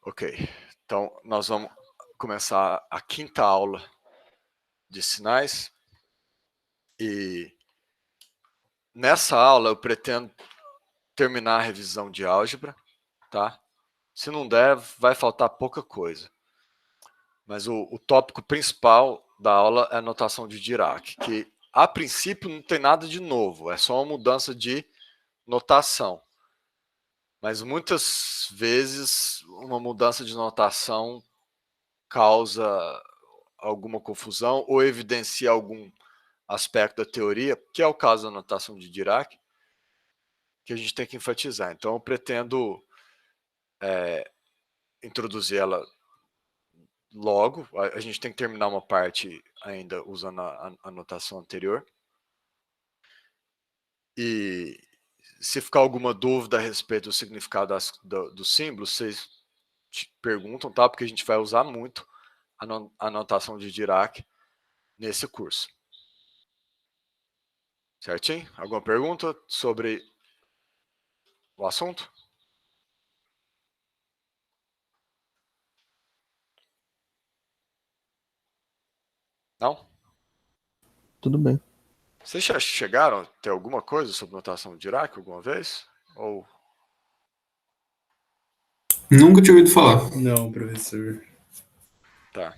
Ok, então nós vamos começar a quinta aula de sinais e nessa aula eu pretendo terminar a revisão de álgebra, tá? Se não der, vai faltar pouca coisa. Mas o tópico principal da aula é a notação de Dirac, que a princípio não tem nada de novo, é só uma mudança de notação. Mas muitas vezes uma mudança de notação causa alguma confusão ou evidencia algum aspecto da teoria, que é o caso da notação de Dirac, que a gente tem que enfatizar. Então eu pretendo introduzir ela logo. A gente tem que terminar uma parte ainda usando a notação anterior. E se ficar alguma dúvida a respeito do significado dos símbolos, vocês perguntam, tá? Porque a gente vai usar muito a notação de Dirac nesse curso. Certinho? Alguma pergunta sobre o assunto? Não? Tudo bem. Vocês já chegaram a ter alguma coisa sobre notação de Dirac alguma vez? Ou Nunca tinha ouvido falar. Não, professor. tá?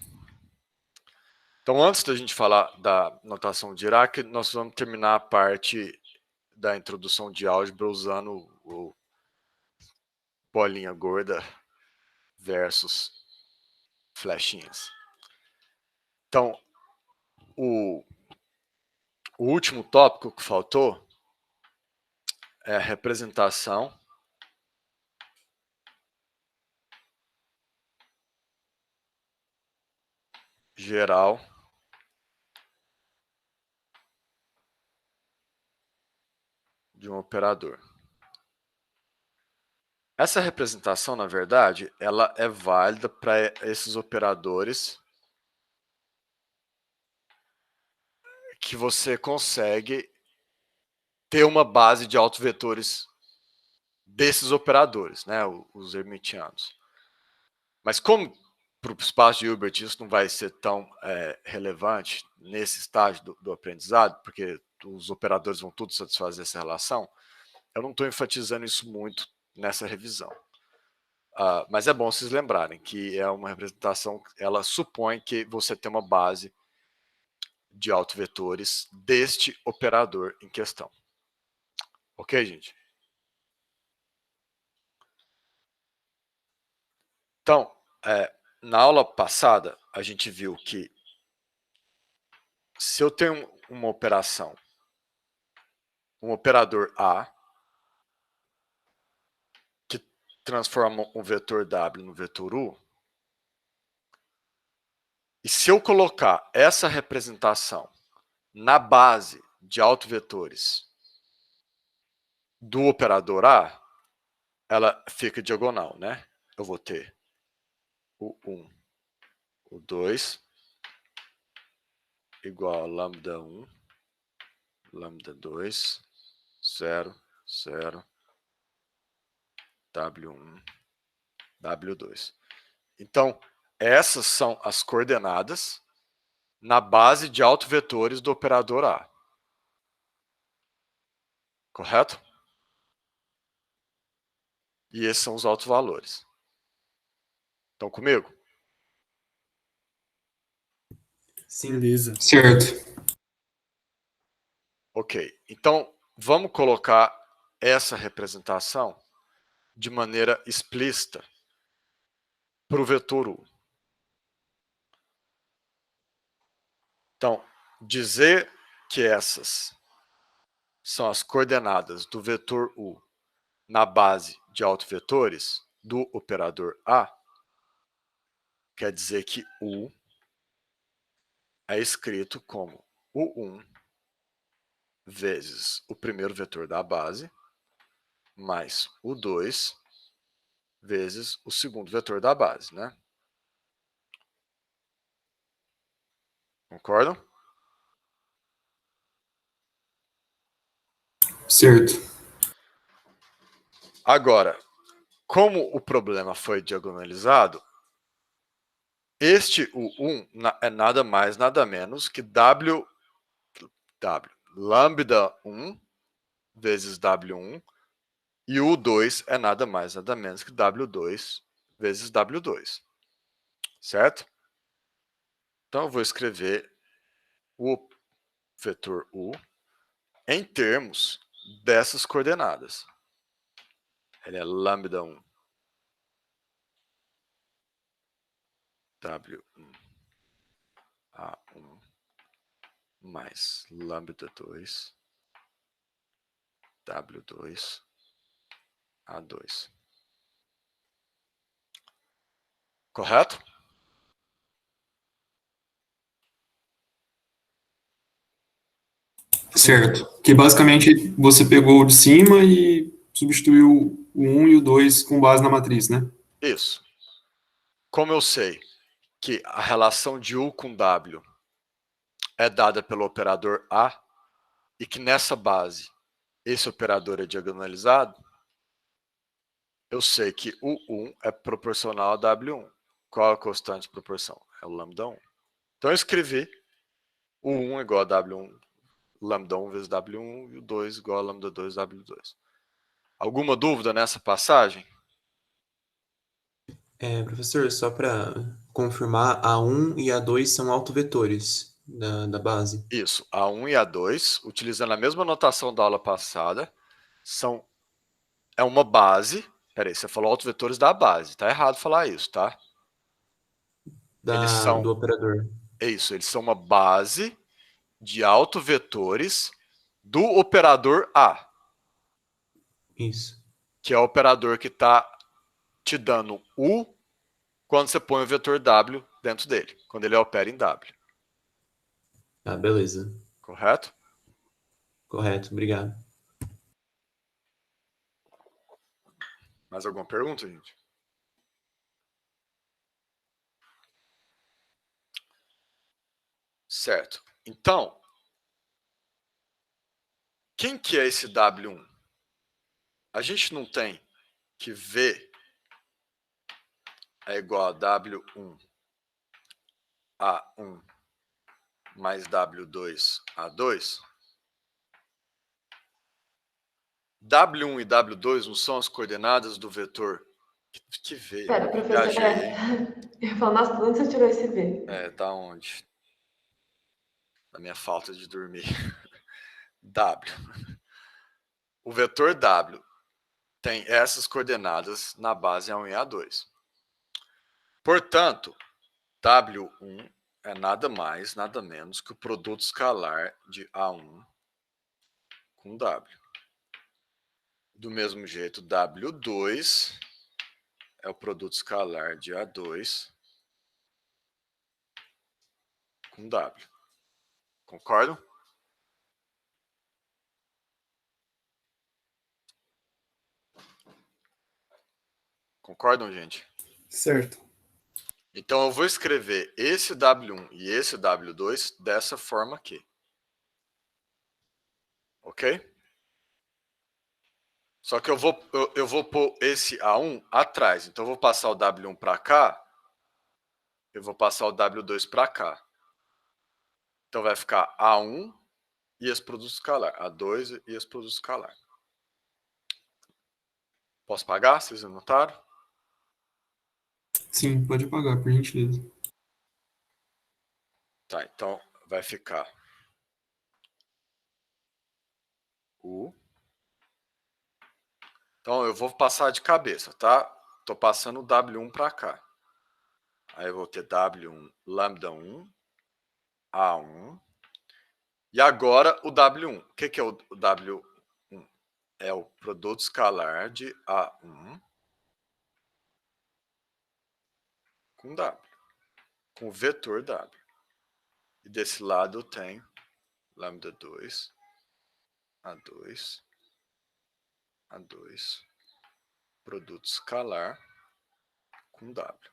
Então, antes da gente falar da notação de Dirac, nós vamos terminar a parte da introdução de álgebra usando o bolinha gorda versus flechinhas. Então, o último tópico que faltou é a representação geral de um operador. Essa representação, na verdade, ela é válida para esses operadores que você consegue ter uma base de autovetores desses operadores, né, os hermitianos. Mas como para o espaço de Hilbert isso não vai ser tão relevante nesse estágio do aprendizado, porque os operadores vão tudo satisfazer essa relação, eu não estou enfatizando isso muito nessa revisão. Mas é bom vocês lembrarem que é uma representação, ela supõe que você tem uma base de autovetores deste operador em questão. Ok, gente? Então, na aula passada, a gente viu que se eu tenho uma operação, um operador A, que transforma um vetor W no vetor U, e se eu colocar essa representação na base de autovetores do operador A, ela fica diagonal, né? Eu vou ter o 1, o 2, igual a lambda 1, lambda 2, 0, 0, W1, W2. Então, essas são as coordenadas na base de autovetores do operador A. Correto? E esses são os autovalores. Estão comigo? Sim. Beleza. Certo. Ok. Então, vamos colocar essa representação de maneira explícita para o vetor U. Então, dizer que essas são as coordenadas do vetor U na base de autovetores do operador A, quer dizer que U é escrito como U1 vezes o primeiro vetor da base, mais U2 vezes o segundo vetor da base, né? Concordam? Certo. Agora, como o problema foi diagonalizado, este U1 é nada mais, nada menos que W lambda 1 vezes W1, e o U2 é nada mais, nada menos que W2 vezes W2, certo? Então, eu vou escrever o vetor U em termos dessas coordenadas. Ele é lambda 1, W1, A1, mais lambda 2, W2, A2. Correto? Certo. Que basicamente você pegou o de cima e substituiu o um e o 2 com base na matriz, né? Isso. Como eu sei que a relação de U com W é dada pelo operador A e que nessa base esse operador é diagonalizado, eu sei que o 1 é proporcional a W1. Qual é a constante de proporção? É o lambda 1. Então eu escrevi o 1 igual a W1, lambda 1 vezes W1, e o 2 igual a lambda 2 W2. Alguma dúvida nessa passagem? Professor, só para confirmar, A1 e A2 são autovetores da base. Isso, A1 e A2, utilizando a mesma notação da aula passada, é uma base. Peraí, você falou autovetores da base, tá errado falar isso, tá? Eles são, Do operador. eles são uma base de autovetores do operador A, Isso. que é o operador que está te dando U quando você põe o vetor W dentro dele, quando ele opera em W. Ah, beleza. Correto? Correto, obrigado. Mais alguma pergunta, gente? Certo. Então, quem que é esse W1? A gente não tem que V é igual a W1 A1 mais W2 A2? W1 e W2 não são as coordenadas do vetor? Que V? Pera, professor, Viajei, hein? eu ia falar, nossa, de onde você tirou esse V? Da onde? Da minha falta de dormir. W. O vetor W tem essas coordenadas na base A1 e A2. Portanto, W1 é nada mais, nada menos que o produto escalar de A1 com W. Do mesmo jeito, W2 é o produto escalar de A2 com W. Concordam? Concordam, gente? Certo. Então eu vou escrever esse W1 e esse W2 dessa forma aqui. Ok? Só que eu vou pôr esse A1 atrás. Então eu vou passar o W1 para cá. Eu vou passar o W2 para cá. Então vai ficar A1 e esse produto escalar. A2 e esse produto escalar. Posso pagar? Vocês anotaram? Sim, pode apagar, por gentileza. Tá, então vai ficar U. Então eu vou passar de cabeça, tá? Tô passando o W1 para cá. Aí eu vou ter W1 lambda 1, A1. E agora o W1. O que é o W1? É o produto escalar de A1 com W, com o vetor W. E desse lado eu tenho lambda 2, A2, A2, produto escalar com W.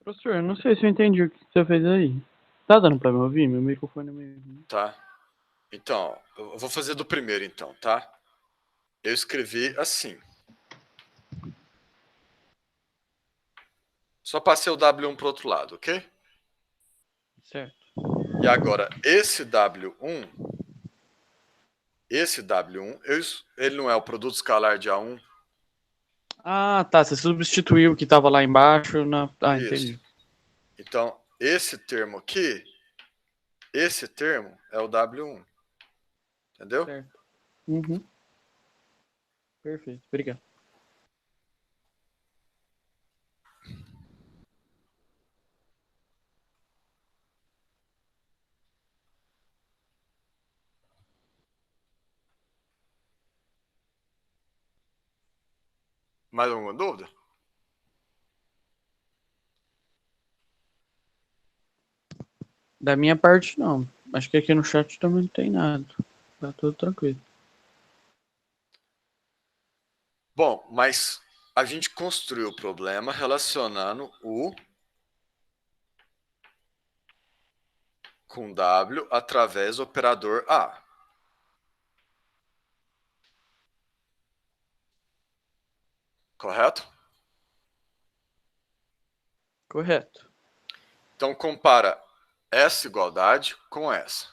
Professor, eu não sei se eu entendi o que você fez aí. Tá dando pra me ouvir? Meu microfone é meio... Tá? Então, eu vou fazer do primeiro então, tá? Eu escrevi assim. Só passei o W1 pro outro lado, ok? Certo. E agora, esse W1, ele não é o produto escalar de A1? Ah, tá. Você substituiu o que tava lá embaixo na... Ah, Isso. entendi. Então, esse termo aqui, esse termo é o W1. Entendeu? Certo. Uhum. Perfeito. Obrigado. Mais alguma dúvida? Da minha parte, não. Acho que aqui no chat também não tem nada. Tá tudo tranquilo. Bom, mas a gente construiu o problema relacionando o com W através do operador A. Correto? Correto. Então compara essa igualdade com essa.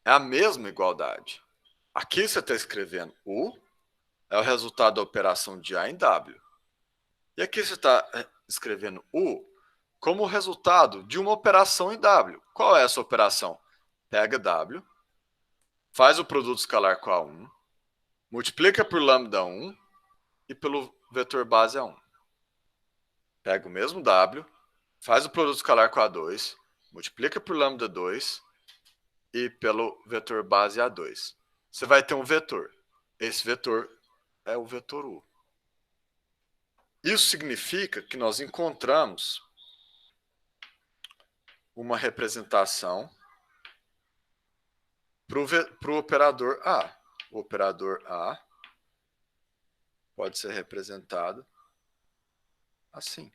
É a mesma igualdade. Aqui você está escrevendo U, é o resultado da operação de A em W. E aqui você está escrevendo U como resultado de uma operação em W. Qual é essa operação? Pega W, faz o produto escalar com A1, multiplica por lambda 1 e pelo vetor base A1. Pega o mesmo W, faz o produto escalar com A2, multiplica por lambda 2 e pelo vetor base A2. Você vai ter um vetor. Esse vetor é o vetor U. Isso significa que nós encontramos uma representação para o operador A. O operador A pode ser representado assim.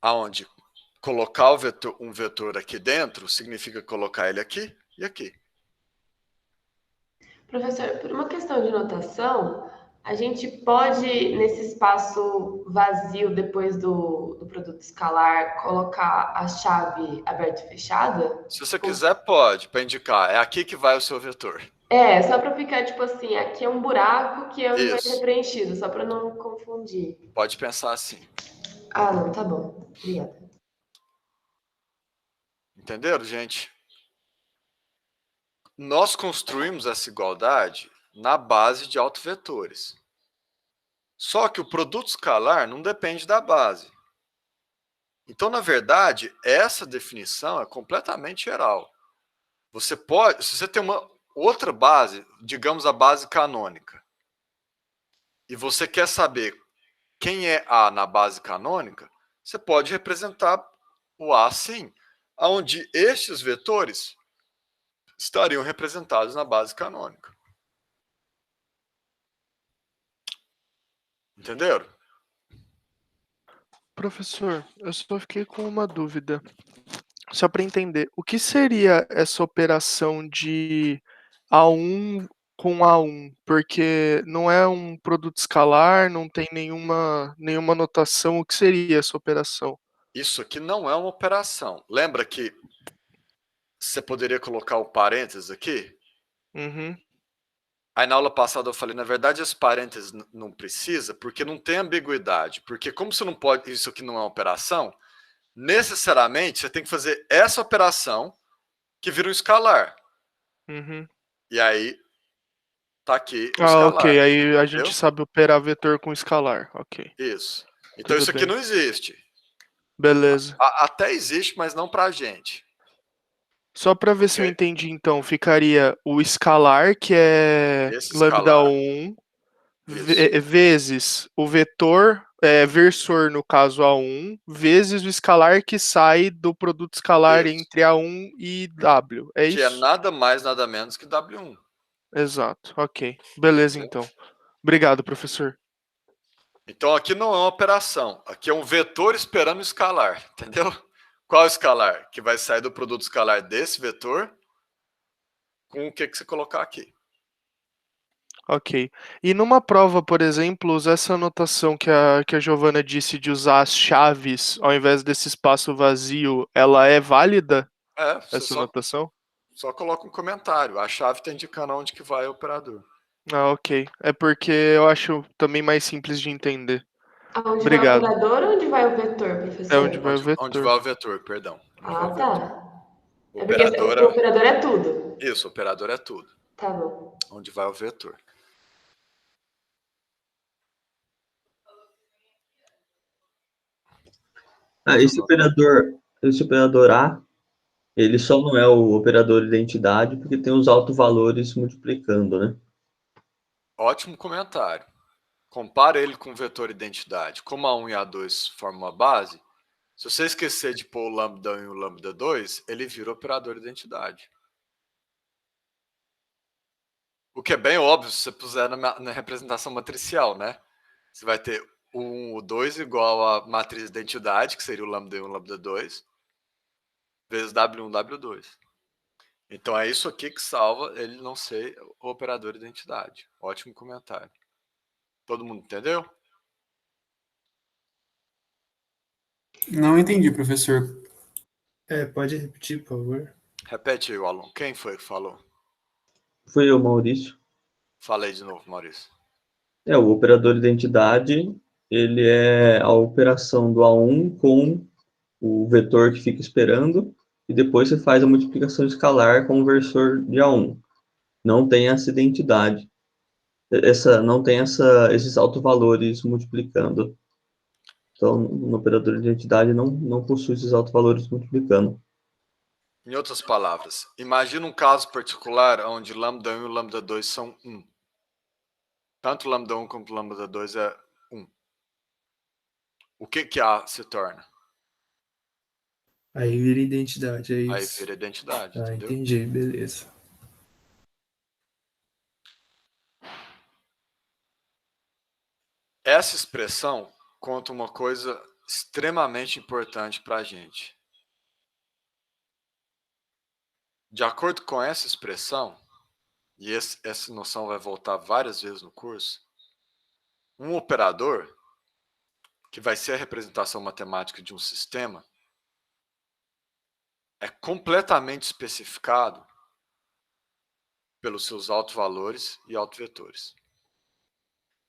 Aonde colocar um vetor aqui dentro significa colocar ele aqui e aqui. Professor, por uma questão de notação, a gente pode, nesse espaço vazio depois do produto escalar, colocar a chave aberta e fechada? Se você quiser, pode, para indicar. É aqui que vai o seu vetor. É, só para ficar tipo assim, aqui é um buraco que é Isso. preenchido, só para não confundir. Pode pensar assim. Ah, não, tá bom. Obrigada. Entenderam, gente? Nós construímos essa igualdade na base de autovetores. Só que o produto escalar não depende da base. Então, na verdade, essa definição é completamente geral. Você pode, se você tem uma outra base, digamos a base canônica, e você quer saber quem é A na base canônica, você pode representar o A assim, onde estes vetores estariam representados na base canônica. Entenderam? Professor, eu só fiquei com uma dúvida. Só para entender, o que seria essa operação de A1 com A1? Porque não é um produto escalar, não tem nenhuma notação. O que seria essa operação? Isso aqui não é uma operação. Lembra que você poderia colocar o parênteses aqui? Uhum. Aí na aula passada eu falei, na verdade esse parênteses não precisa, porque não tem ambiguidade. Porque como você não pode, isso aqui não é uma operação, necessariamente você tem que fazer essa operação que vira um escalar. Uhum. E aí tá aqui o Ah, escalar. ok. Aí a entendeu? gente sabe operar vetor com escalar. Ok. Isso. Então Tudo isso aqui bem. não existe. Beleza. Até existe, mas não pra gente. Só para ver se eu Ok? entendi, então, ficaria o escalar, que é Esse lambda escalar. 1, vezes o vetor, versor no caso A1, vezes o escalar que sai do produto escalar Isso. entre A1 e W. É Que é isso? nada mais, nada menos que W1. Exato, ok. Beleza, então. Obrigado, professor. Então aqui não é uma operação, aqui é um vetor esperando escalar, entendeu? Qual escalar? Que vai sair do produto escalar desse vetor com o que você colocar aqui. Ok. E numa prova, por exemplo, usar essa anotação que a Giovana disse de usar as chaves ao invés desse espaço vazio, ela é válida, Você essa anotação? só coloca um comentário. A chave está indicando onde que vai o operador. Ah, ok. É porque eu acho também mais simples de entender. Aonde vai o Obrigado. operador ou onde vai o vetor, É professor? onde vai o Onde vetor. vai o vetor, perdão. Onde vai Ah, o vetor. tá. O É porque operador o operador é tudo. Isso, o operador é tudo. Tá bom. Onde vai o vetor. Esse operador A, ele só não é o operador identidade porque tem os autovalores multiplicando, né? Ótimo comentário. Compara ele com o vetor identidade. Como A1 e A2 formam uma base, se você esquecer de pôr o lambda 1 e o lambda 2, ele vira operador identidade. O que é bem óbvio se você puser na representação matricial, né? Você vai ter o 1 e o 2 igual a matriz identidade, que seria o lambda 1 e o lambda 2, vezes W1, W2. Então é isso aqui que salva ele não ser o operador identidade. Ótimo comentário. Todo mundo entendeu? Não entendi, professor. Pode repetir, por favor? Repete aí, aluno. Quem foi que falou? Foi o Maurício. Falei de novo, Maurício. O operador identidade, ele é a operação do A1 com o vetor que fica esperando, e depois você faz a multiplicação escalar com o versor de A1. Não tem essa identidade. Não tem esses autovalores multiplicando. Então, no operador de identidade não possui esses autovalores multiplicando. Em outras palavras, imagina um caso particular onde lambda 1 e lambda 2 são 1. Tanto lambda 1 quanto lambda 2 é 1. O que A se torna? Aí vira identidade, é Aí isso. vira identidade, Ah, entendeu? entendi, beleza. Essa expressão conta uma coisa extremamente importante para a gente. De acordo com essa expressão, e essa noção vai voltar várias vezes no curso, um operador, que vai ser a representação matemática de um sistema, é completamente especificado pelos seus autovalores e autovetores.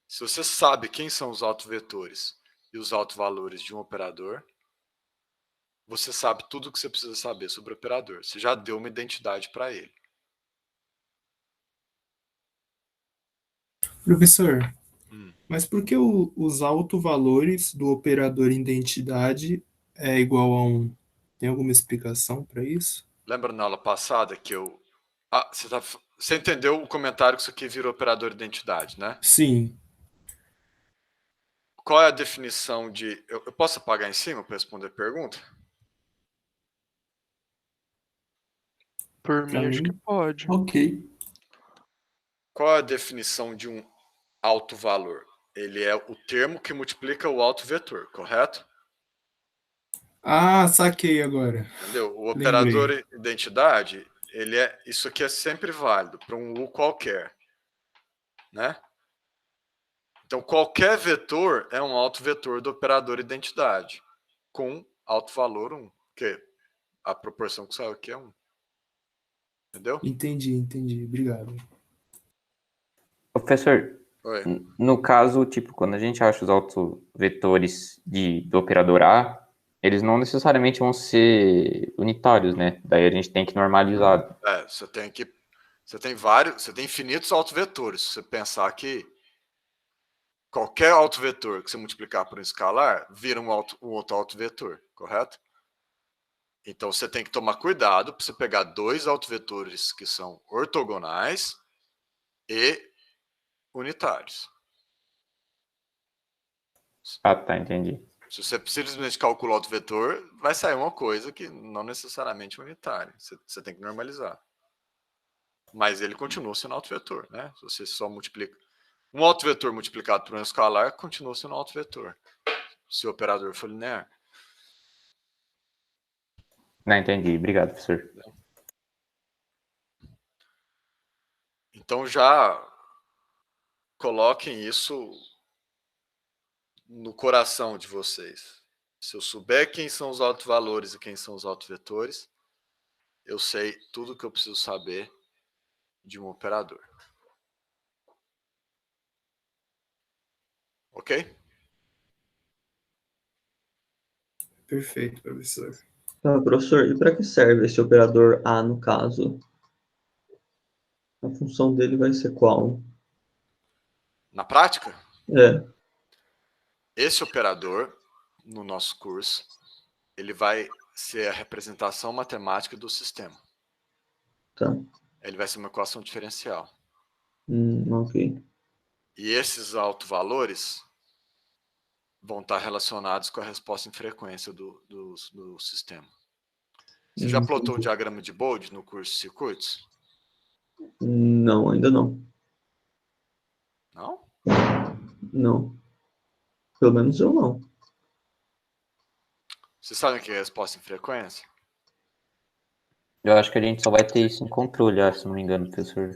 Se você sabe quem são os autovetores e os autovalores de um operador, você sabe tudo o que você precisa saber sobre o operador. Você já deu uma identidade para ele. Professor, mas por que os autovalores do operador identidade é igual a 1? Tem alguma explicação para isso? Lembra na aula passada que eu... você entendeu o comentário que isso aqui virou operador identidade, né? Sim. Qual é a definição de... Eu posso apagar em cima para responder a pergunta? Por mim, Pra acho que mim, pode. ok. Qual é a definição de um autovalor? Ele é o termo que multiplica o autovetor, correto? Ah, saquei agora. Entendeu? O Lembrei. operador identidade, isso aqui é sempre válido para um U qualquer, né? Então, qualquer vetor é um autovetor do operador identidade, com autovalor 1, que a proporção que saiu aqui é 1. Entendeu? Entendi. Obrigado. Professor, Oi. no caso, tipo, quando a gente acha os autovetores do operador A, eles não necessariamente vão ser unitários, né? Daí a gente tem que normalizar. Você tem infinitos autovetores. Se você pensar que qualquer autovetor que você multiplicar por um escalar vira um outro autovetor, correto? Então você tem que tomar cuidado para você pegar dois autovetores que são ortogonais e unitários. Ah, tá, entendi. Se você simplesmente calcula o autovetor, vai sair uma coisa que não necessariamente é unitária. Você tem que normalizar. Mas ele continua sendo autovetor, né? Se você só multiplica. Um autovetor multiplicado por um escalar continua sendo autovetor. Se o operador for linear. Não, entendi. Obrigado, professor. Então já coloquem isso no coração de vocês. Se eu souber quem são os autovalores e quem são os autovetores, eu sei tudo o que eu preciso saber de um operador. Ok? Perfeito, professor. Tá, professor, e para que serve esse operador A no caso? A função dele vai ser qual? Na prática, É, esse operador, no nosso curso, ele vai ser a representação matemática do sistema. tá. Ele vai ser uma equação diferencial. Ok. E esses autovalores vão estar relacionados com a resposta em frequência do sistema. Você já plotou um Entendi. diagrama de Bode no curso de circuitos? Não, ainda não. Não? Não. Pelo menos eu não. Vocês sabem o que é resposta em frequência? Eu acho que a gente só vai ter isso em controle, se não me engano, professor.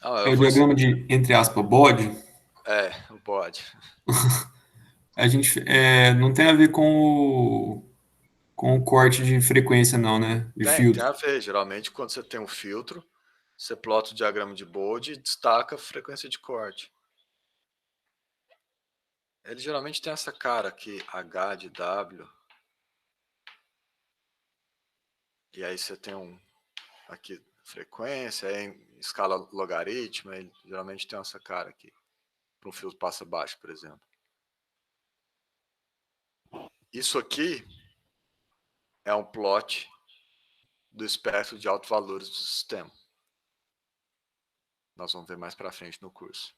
Ah, É eu o vou... diagrama de, entre aspas, bode. o Bode. A gente não tem a ver com o corte de frequência, não, né? De Tem filtro. a ver. Geralmente, quando você tem um filtro, você plota o diagrama de Bode e destaca a frequência de corte. Ele geralmente tem essa cara aqui, H de W. E aí você tem aqui frequência, aí em escala logarítmica, ele geralmente tem essa cara aqui. Para um filtro passa baixo, por exemplo. Isso aqui é um plot do espectro de autovalores do sistema. Nós vamos ver mais para frente no curso.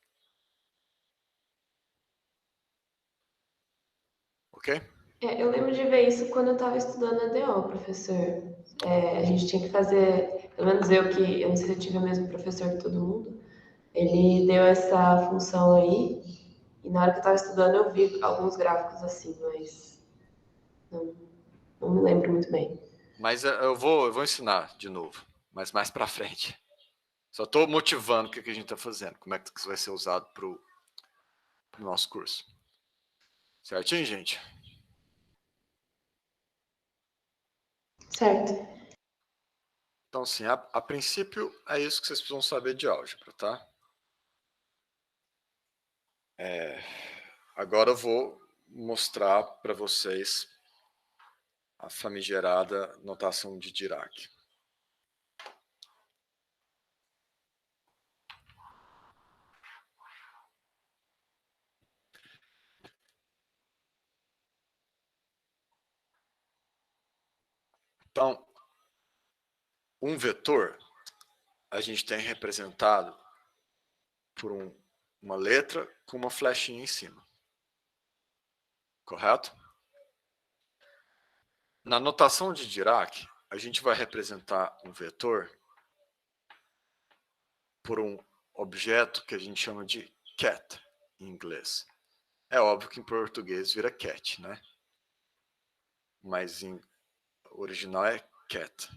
Ok? Eu lembro de ver isso quando eu estava estudando a DO, professor. A gente tinha que fazer, pelo menos eu não sei se eu tive o mesmo professor que todo mundo, ele deu essa função aí, e na hora que eu estava estudando eu vi alguns gráficos assim, mas não me lembro muito bem. Mas eu vou ensinar de novo, mas mais para frente. Só estou motivando o que a gente está fazendo, como é que isso vai ser usado para o nosso curso. Certinho, gente? Certo. Então, assim, a princípio é isso que vocês precisam saber de álgebra, tá? Agora eu vou mostrar para vocês a famigerada notação de Dirac. Então, um vetor a gente tem representado por uma letra com uma flechinha em cima. Correto? Na notação de Dirac, a gente vai representar um vetor por um objeto que a gente chama de cat, em inglês. É óbvio que em português vira cat, né? Mas em original é cat.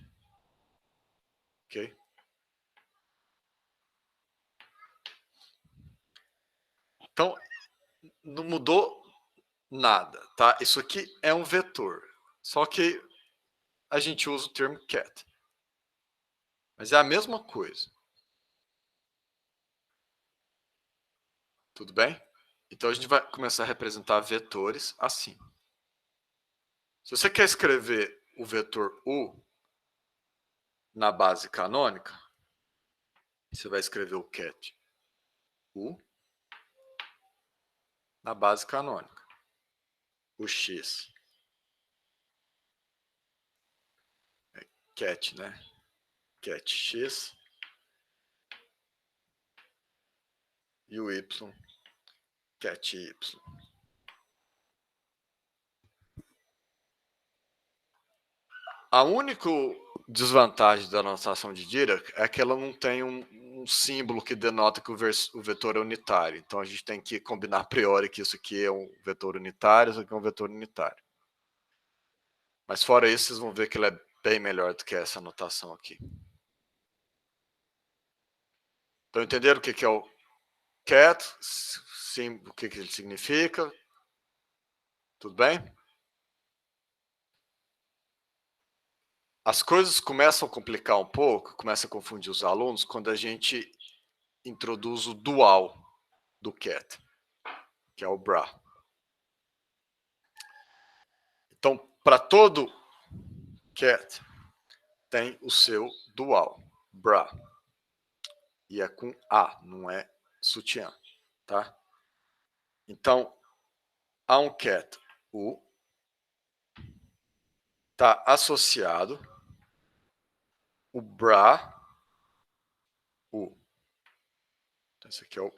Ok? Então, não mudou nada, tá? Isso aqui é um vetor. Só que a gente usa o termo cat. Mas é a mesma coisa. Tudo bem? Então a gente vai começar a representar vetores assim. Se você quer escrever o vetor U na base canônica, você vai escrever o cat U na base canônica. O X é cat, né? Cat X. e o y, cat y. A única desvantagem da notação de Dirac é que ela não tem um símbolo que denota que o vetor é unitário. Então a gente tem que combinar a priori que isso aqui é um vetor unitário, isso aqui é um vetor unitário. Mas fora isso, vocês vão ver que ele é bem melhor do que essa notação aqui. Então entenderam o que é o cat? Sim, o que ele significa? Tudo bem? As coisas começam a complicar um pouco, começam a confundir os alunos quando a gente introduz o dual do cat, que é o bra. Então, para todo cat tem o seu dual, bra. E é com A, não é sutiã, tá? Então, a um cat U está associado o bra U. Então, esse aqui é o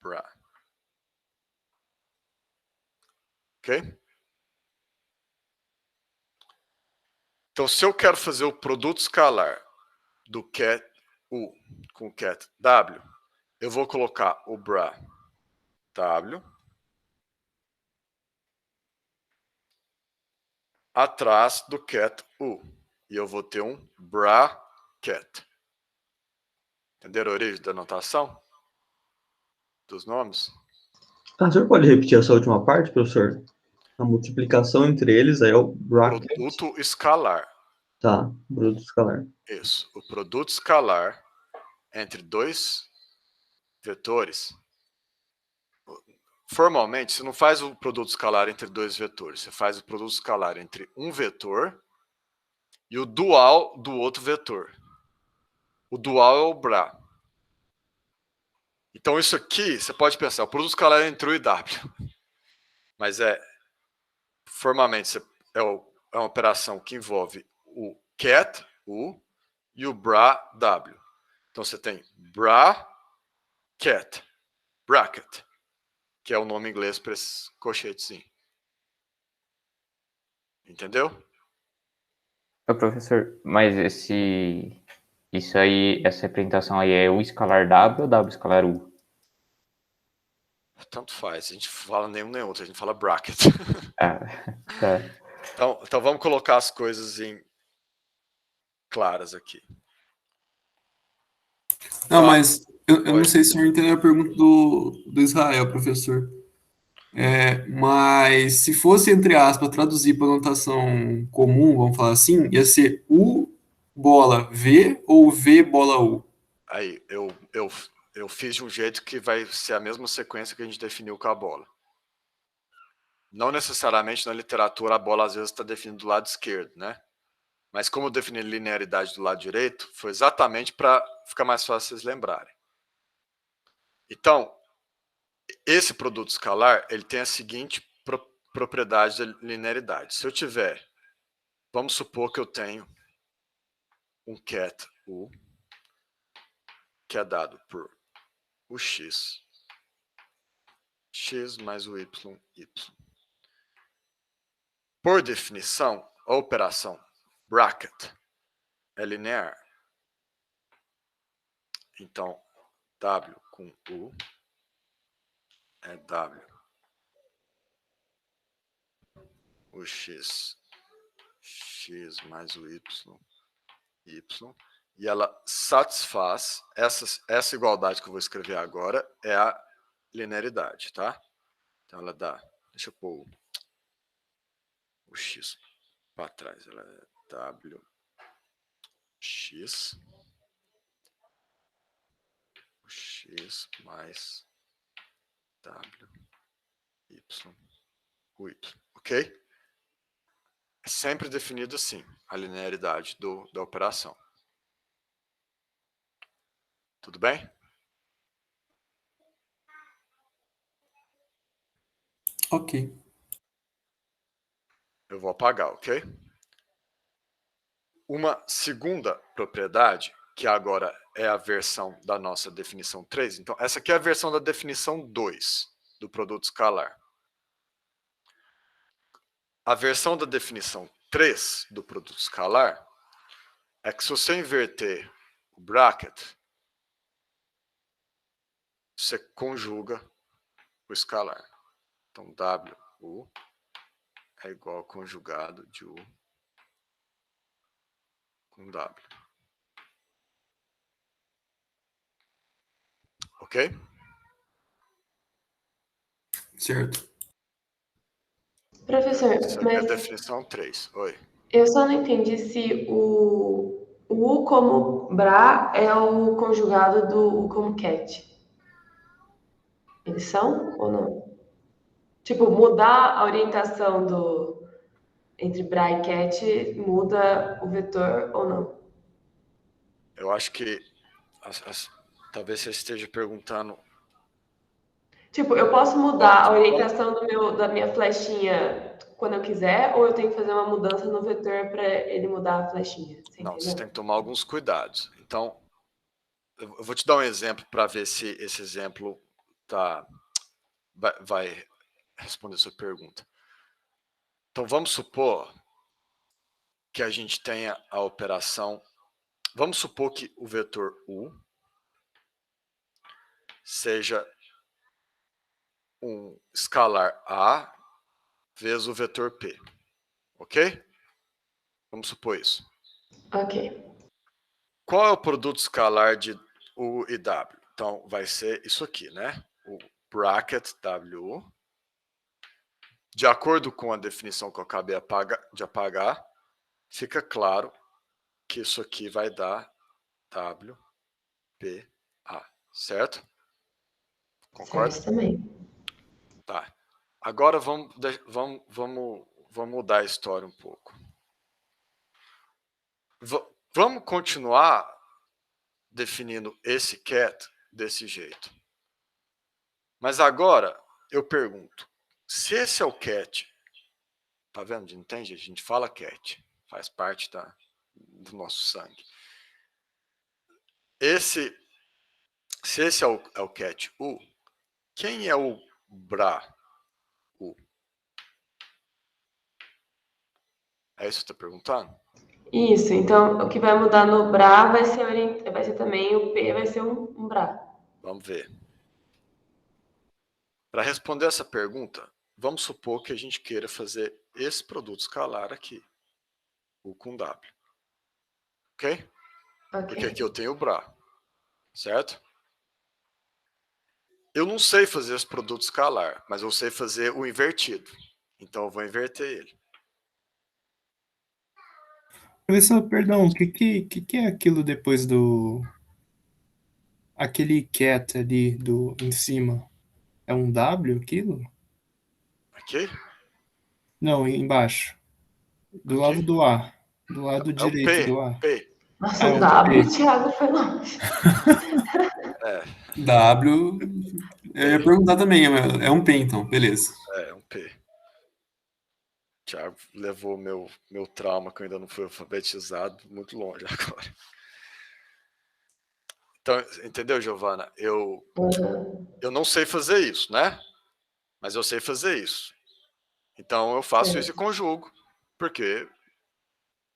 bra. Ok? Então, se eu quero fazer o produto escalar do cat U com o cat W, eu vou colocar o bra W atrás do cat U. E eu vou ter um bra cat. Entenderam a origem da notação? Dos nomes? O senhor pode repetir essa última parte, professor? A multiplicação entre eles aí é o bracket. Produto escalar. Tá, produto escalar. Isso. O produto escalar entre dois vetores. Formalmente, você não faz o produto escalar entre dois vetores. Você faz o produto escalar entre um vetor e o dual do outro vetor. O dual é o bra. Então, isso aqui, você pode pensar, o produto escalar é entre U e W. Mas formalmente, é uma operação que envolve o cat, U, e o bra, W. Então, você tem bra, cat, bracket, que é o nome inglês para esse colchetezinho. Entendeu? Ô, professor, mas isso aí, essa representação aí é U escalar W ou W escalar U? Tanto faz, a gente fala nenhum nem outro, a gente fala bracket. Ah, tá. Então vamos colocar as coisas claras aqui. Não, mas eu não Oi. sei se o senhor entendeu a pergunta do Israel, professor. Mas se fosse, entre aspas, traduzir para notação comum, vamos falar assim, ia ser U bola V ou V bola U? Aí, eu fiz de um jeito que vai ser a mesma sequência que a gente definiu com a bola. Não necessariamente na literatura a bola às vezes está definida do lado esquerdo, né? Mas como eu defini linearidade do lado direito, foi exatamente para ficar mais fácil vocês lembrarem. Então, esse produto escalar, ele tem a seguinte propriedade de linearidade. Se eu tiver, vamos supor que eu tenho um cat U, que é dado por o x mais o y. Por definição, a operação bracket é linear. Então, W com U é W. O x mais o y. E ela satisfaz, essa igualdade que eu vou escrever agora é a linearidade, tá? Então ela dá, deixa eu pôr o x para trás, ela é W x mais W y, ok? É sempre definido assim, a linearidade da operação. Tudo bem? Ok. Eu vou apagar, ok? Uma segunda propriedade, que agora é a versão da nossa definição 3. Então, essa aqui é a versão da definição 2 do produto escalar. A versão da definição 3 do produto escalar é que se você inverter o bracket, você conjuga o escalar. Então, WU é igual ao conjugado de U com W. Ok? Certo. Professor, Essa é a mas definição 3. Oi. eu só não entendi se o U como bra é o conjugado do U como cat. Eles são ou não? Tipo, mudar a orientação entre bra e cat muda o vetor ou não? Eu acho que talvez você esteja perguntando. Tipo, eu posso mudar a Vamos- orientação da minha flechinha quando eu quiser, ou eu tenho que fazer uma mudança no vetor para ele mudar a flechinha? Você Não, você entendeu? tem que tomar alguns cuidados. Então, eu vou te dar um exemplo para ver se esse exemplo vai responder a sua pergunta. Então, vamos supor que a gente tenha a operação. Vamos supor que o vetor U seja um escalar A vezes o vetor P. Ok? Vamos supor isso. Ok. Qual é o produto escalar de U e W? Então, vai ser isso aqui, né? O bracket WU. De acordo com a definição que eu acabei de apagar, fica claro que isso aqui vai dar WPA, certo? Concorda? Certo também. Tá. Agora vamos mudar a história um pouco. Vamos continuar definindo esse cat desse jeito. Mas agora eu pergunto, se esse é o cat, tá vendo? Não tem jeito, a gente fala cat, faz parte do nosso sangue. Se esse é o cat U, quem é o bra U? É isso que você está perguntando? Isso, então o que vai mudar no bra vai ser também o P, vai ser um bra. Vamos ver. Para responder essa pergunta, vamos supor que a gente queira fazer esse produto escalar aqui, U com W. Ok? Porque aqui eu tenho o bra, certo? Eu não sei fazer esse produto escalar, mas eu sei fazer o invertido. Então eu vou inverter ele. Professor, perdão, o que é aquilo depois do... Aquele cat ali em cima? É um W aquilo? Aqui? Não, embaixo. Do Aqui? lado do A. Do lado É o direito do P. A. P. Nossa, É um um W, P. Thiago, foi longe. W. Eu ia perguntar também, é um P então, beleza. É um P. Thiago levou meu trauma, que eu ainda não fui alfabetizado, muito longe agora. Então, entendeu, Giovana? Eu não sei fazer isso, né? Mas eu sei fazer isso. Então, eu faço isso e conjugo. Porque,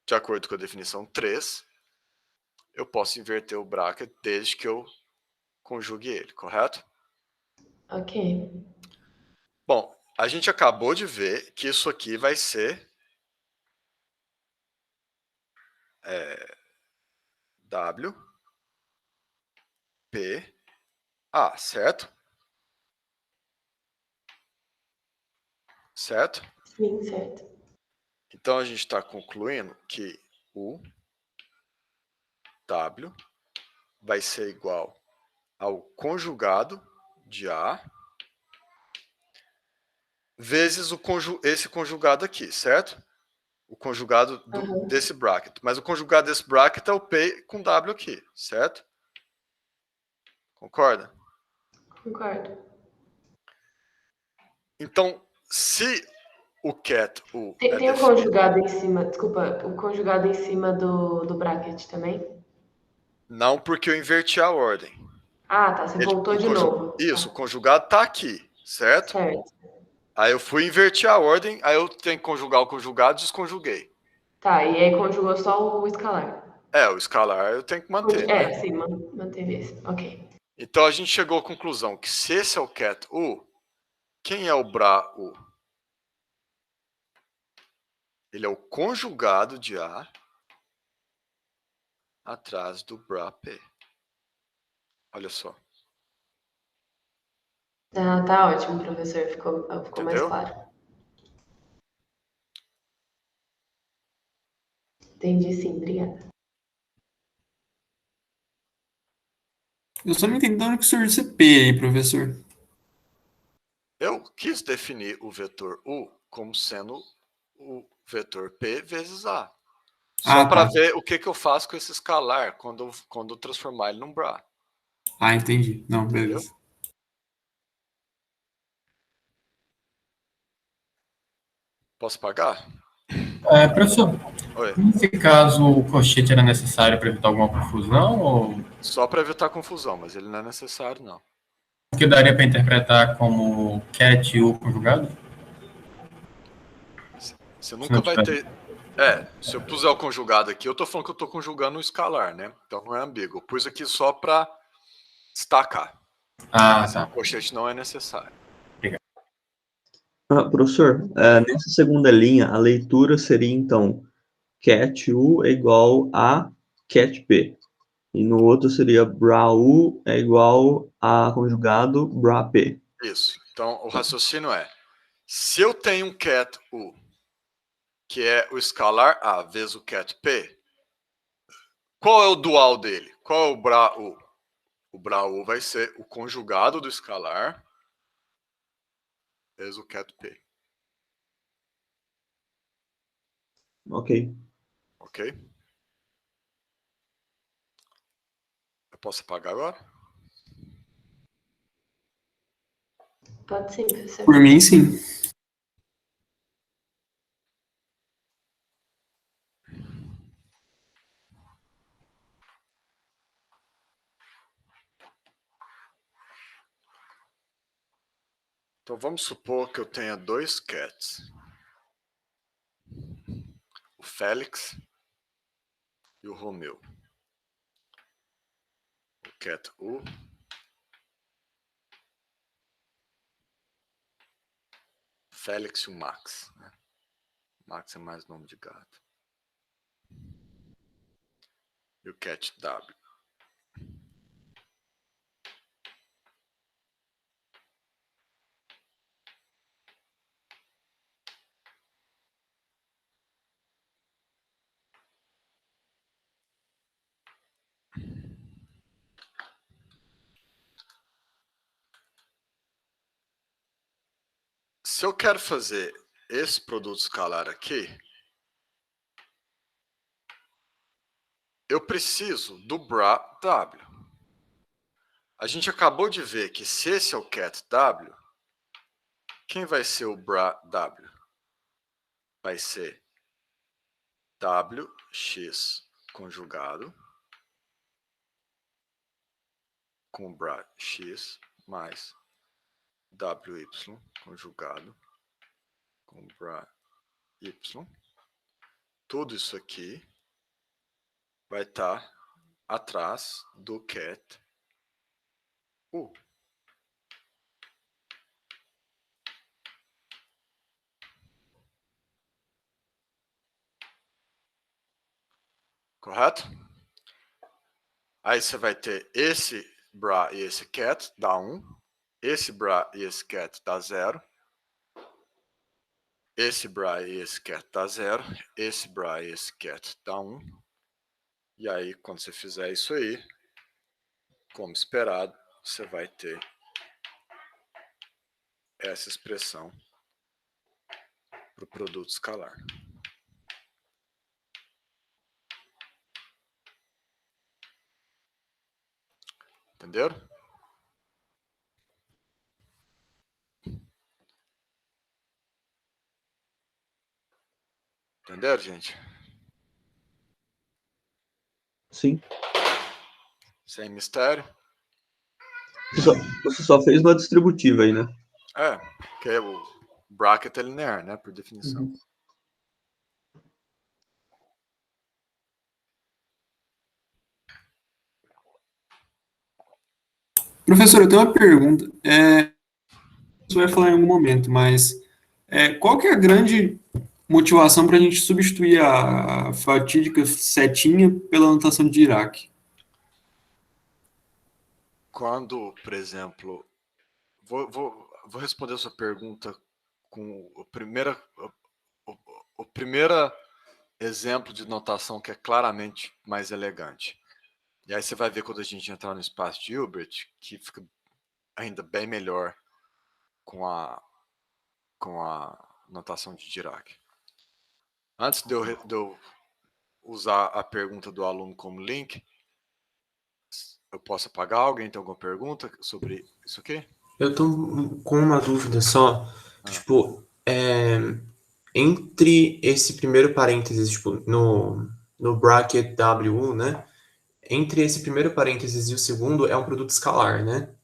de acordo com a definição 3, eu posso inverter o bracket desde que eu conjugue ele, correto? Ok. Bom, a gente acabou de ver que isso aqui vai ser W, P, A, certo? Certo? Sim, certo. Então, a gente está concluindo que o W vai ser igual ao conjugado de A vezes esse conjugado aqui, certo? O conjugado desse bracket. Mas o conjugado desse bracket é o P com W aqui, certo? Concorda? Concordo. Então, se o cat U Tem é o definido... conjugado em cima, desculpa, o conjugado em cima do bracket também? Não, porque eu inverti a ordem. Ah, tá. Você voltou de novo. Isso, o conjugado tá aqui, certo? Certo. Aí eu fui invertir a ordem, aí eu tenho que conjugar o conjugado, desconjuguei. Tá, e aí conjugou só o escalar. O escalar eu tenho que manter, né? Sim, manteve esse. Ok. Então a gente chegou à conclusão que se esse é o cat U, quem é o bra U? Ele é o conjugado de A atrás do bra P. Olha só. Tá ótimo, professor. Ficou mais Entendeu? claro. Entendi sim, obrigada. Eu só não entendi de onde que surgiu esse P aí, professor. Eu quis definir o vetor U como sendo o vetor P vezes A. Só para ver o que eu faço com esse escalar quando eu transformar ele num bra. Ah, entendi. Não, Entendeu? beleza. Posso pagar? Professor, Oi. nesse caso o colchete era necessário para evitar alguma confusão ou Só para evitar confusão, mas ele não é necessário, não. que daria para interpretar como cat U conjugado? Você nunca vai ter... se eu puser o conjugado aqui, eu tô falando que eu tô conjugando o escalar, né? Então não é ambíguo. Eu pus aqui só para destacar. Ah, tá. O colchete não é necessário. Professor, nessa segunda linha, a leitura seria, então, cat U é igual a cat P. E no outro seria bra U é igual a conjugado bra P. Isso. Então, o raciocínio é, se eu tenho um cat U, que é o escalar A vezes o cat P, qual é o dual dele? Qual é o bra U? O bra U vai ser o conjugado do escalar vezes o cat P. Ok. Ok? Eu posso apagar agora? Pode sim, professor. Por mim, sim. Então vamos supor que eu tenha dois cats. O Félix e o Romeu. O cat U. Félix e o Max. Né? Max é mais nome de gato. E o cat W. Se eu quero fazer esse produto escalar aqui, eu preciso do bra W. A gente acabou de ver que se esse é o cat W, quem vai ser o bra W? Vai ser WX conjugado com bra X mais WY conjugado com bra Y. Tudo isso aqui vai estar atrás do cat U. Correto? Aí você vai ter esse bra e esse cat, dá 1. Esse bra e esse cat dá 0. Esse bra e esse cat dá 0. Esse bra e esse cat dá 1. E aí, quando você fizer isso aí, como esperado, você vai ter essa expressão para o produto escalar. Entenderam? Entenderam, gente? Sim. Sem mistério. Você só fez uma distributiva aí, né? Que é o bracket é linear, né? Por definição. Uhum. Professor, eu tenho uma pergunta. Você vai falar em algum momento, mas qual que é a grande motivação para a gente substituir a fatídica setinha pela notação de Dirac? Quando, por exemplo, vou responder a sua pergunta com o primeiro exemplo de notação que é claramente mais elegante. E aí você vai ver quando a gente entrar no espaço de Hilbert, que fica ainda bem melhor com a notação de Dirac. Antes de eu usar a pergunta do aluno como link, eu posso apagar? Alguém tem alguma pergunta sobre isso aqui? Eu tô com uma dúvida só. Tipo, entre esse primeiro parênteses, tipo, no bracket W1, né? Entre esse primeiro parênteses e o segundo é um produto escalar, né?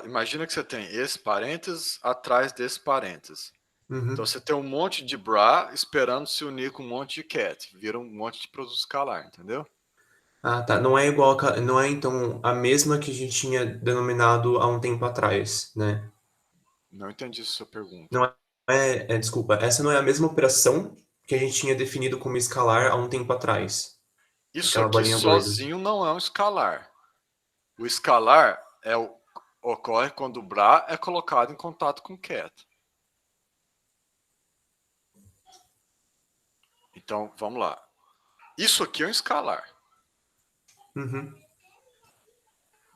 Imagina que você tem esse parênteses atrás desse parênteses. Uhum. Então você tem um monte de bra esperando se unir com um monte de cat. Vira um monte de produto escalar, entendeu? Ah, tá. Não é igual, não é então a mesma que a gente tinha denominado há um tempo atrás, né? Não entendi a sua pergunta. Não desculpa, essa não é a mesma operação que a gente tinha definido como escalar há um tempo atrás. Isso Aquela aqui bolinha doida. sozinho não é um escalar. O escalar ocorre quando o bra é colocado em contato com o cat. Então, vamos lá. Isso aqui é um escalar. Uhum.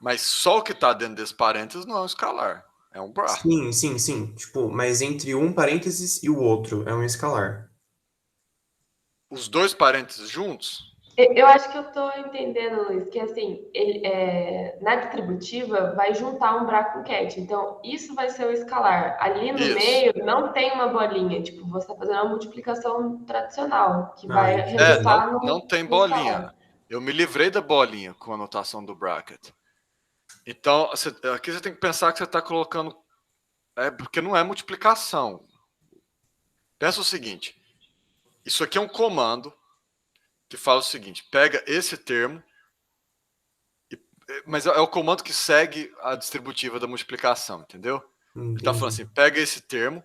Mas só o que está dentro desse parênteses não é um escalar. É um bra. Sim. Tipo, mas entre um parênteses e o outro é um escalar. Os dois parênteses juntos? Eu acho que eu estou entendendo, Luiz, que assim, na distributiva vai juntar um bra com cat. Então, isso vai ser o escalar. Ali no meio não tem uma bolinha. Tipo, você está fazendo uma multiplicação tradicional, que vai resultar não tem bolinha. Escalar. Eu me livrei da bolinha com a notação do bracket. Então, aqui você tem que pensar que você está colocando... porque não é multiplicação. Pensa o seguinte. Isso aqui é um comando que fala o seguinte. Pega esse termo... Mas é o comando que segue a distributiva da multiplicação, entendeu? Ele está falando assim, pega esse termo,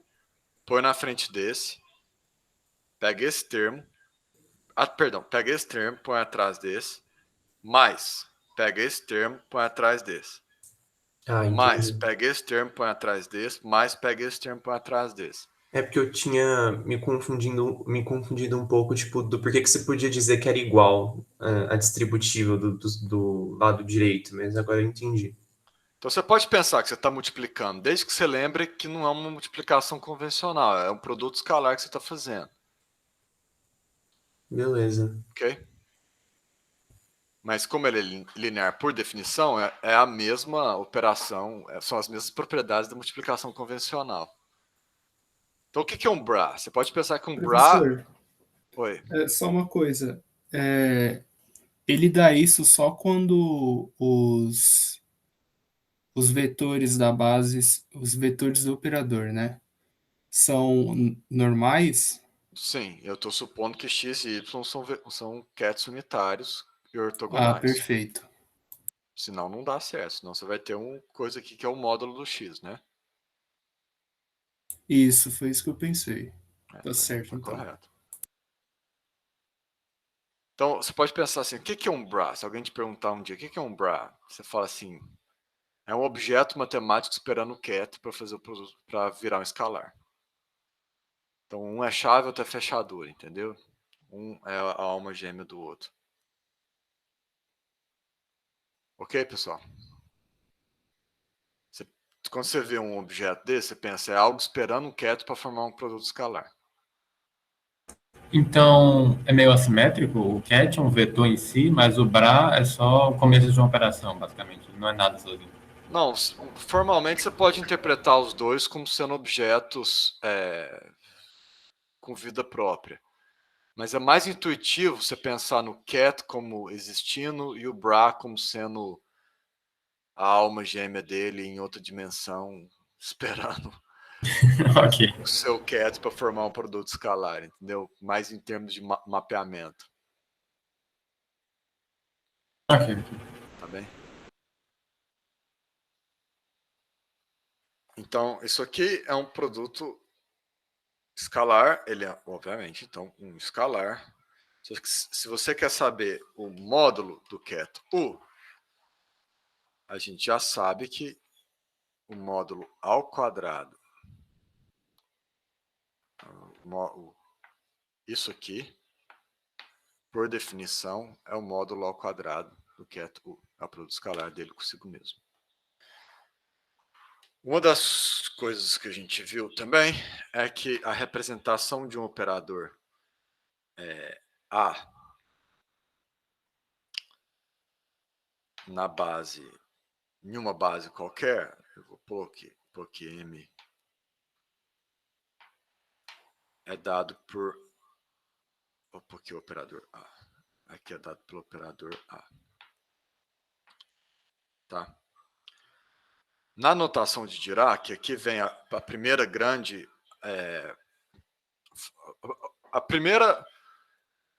põe na frente desse, pega esse termo, pega esse termo, põe atrás desse, mais, pega esse termo, põe atrás desse. Mais, pega esse termo, põe atrás desse, mais, pega esse termo, põe atrás desse. É porque eu tinha me confundido um pouco, tipo, do porquê que você podia dizer que era igual a distributiva do lado direito, mas agora eu entendi. Então você pode pensar que você está multiplicando, desde que você lembre que não é uma multiplicação convencional, é um produto escalar que você está fazendo. Beleza. Ok? Mas como ele é linear por definição, é a mesma operação, são as mesmas propriedades da multiplicação convencional. Então o que é um bra? Você pode pensar que um Professor, bra... Oi. Só uma coisa. Ele dá isso só quando os vetores da base, os vetores do operador, né? São normais? Sim, eu estou supondo que x e y são cats unitários e ortogonais. Perfeito. Senão não dá certo, senão você vai ter uma coisa aqui que é o módulo do x, né? Isso, foi isso que eu pensei. Tá certo, então. Correto. Então, você pode pensar assim, o que é um bra? Se alguém te perguntar um dia, o que é um bra? Você fala assim, é um objeto matemático esperando o cat para virar um escalar. Então, um é chave, outro é fechadura, entendeu? Um é a alma gêmea do outro. Ok, pessoal? Quando você vê um objeto desse, você pensa, é algo esperando um cat para formar um produto escalar. Então, é meio assimétrico? O cat é um vetor em si, mas o bra é só o começo de uma operação, basicamente. Não é nada sozinho. Não, formalmente você pode interpretar os dois como sendo objetos com vida própria. Mas é mais intuitivo você pensar no cat como existindo e o bra como sendo a alma gêmea dele em outra dimensão, esperando Ok. o seu cat para formar um produto escalar, entendeu? Mais em termos de mapeamento. Ok. Tá bem? Então, isso aqui é um produto escalar, ele é, obviamente, então, um escalar. Se você quer saber o módulo do cat U, a gente já sabe que o módulo ao quadrado, isso aqui, por definição, é o módulo ao quadrado do cat U, é o produto escalar dele consigo mesmo. Uma das coisas que a gente viu também é que a representação de um operador A na base, em uma base qualquer, eu vou pôr aqui M é dado por, vou pôr aqui o operador A, aqui é dado pelo operador A, tá? Na notação de Dirac, aqui vem a primeira grande, a primeira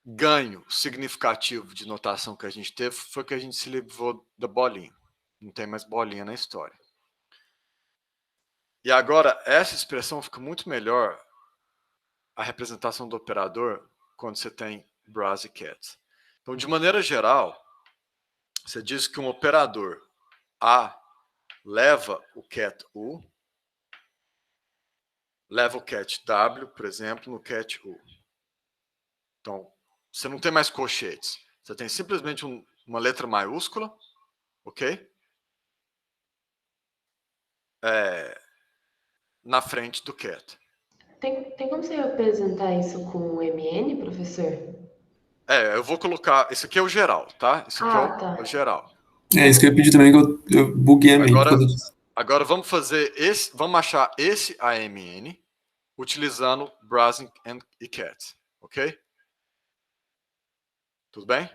ganho significativo de notação que a gente teve foi que a gente se livrou da bolinha. Não tem mais bolinha na história. E agora, essa expressão fica muito melhor, a representação do operador, quando você tem bras e cats. Então, de maneira geral, você diz que um operador A leva o cat U, leva o cat W, por exemplo, no cat U. Então, você não tem mais colchetes. Você tem simplesmente uma letra maiúscula, ok? Na frente do cat. Tem como você apresentar isso com MN, professor? Eu vou colocar... Esse aqui é o geral, tá? Esse aqui é o geral. É isso que eu ia pedir também, que eu buguei a mente. Agora vamos fazer esse... Vamos achar esse AMN utilizando bras e cats, ok? Tudo bem?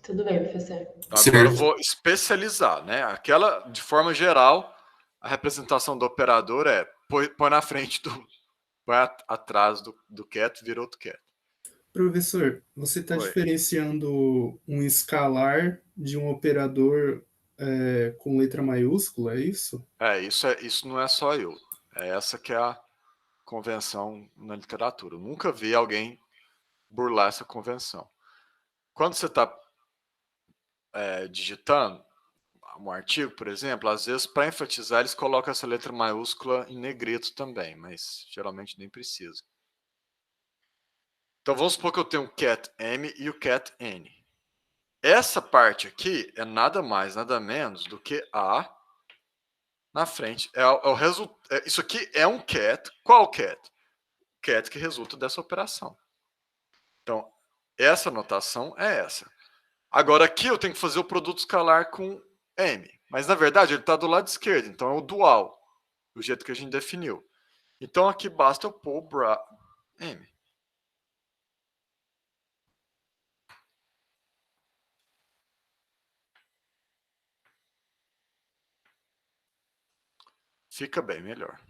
Tudo bem, professor. Agora eu vou especializar, né? Aquela, de forma geral, a representação do operador é põe na frente põe atrás do cat, vira outro cat. Professor, você está diferenciando um escalar de um operador com letra maiúscula, é isso? Isso não é só eu. É essa que é a convenção na literatura. Eu nunca vi alguém burlar essa convenção. Quando você está digitando um artigo, por exemplo, às vezes, para enfatizar, eles colocam essa letra maiúscula em negrito também, mas geralmente nem precisa. Então, vamos supor que eu tenho o cat M e o cat N. Essa parte aqui é nada mais, nada menos do que A na frente. Isso aqui é um cat. Qual cat? Cat que resulta dessa operação. Então, essa notação é essa. Agora, aqui eu tenho que fazer o produto escalar com M. Mas, na verdade, ele está do lado esquerdo. Então, é o dual, do jeito que a gente definiu. Então, aqui basta eu pôr bra M. Fica bem melhor.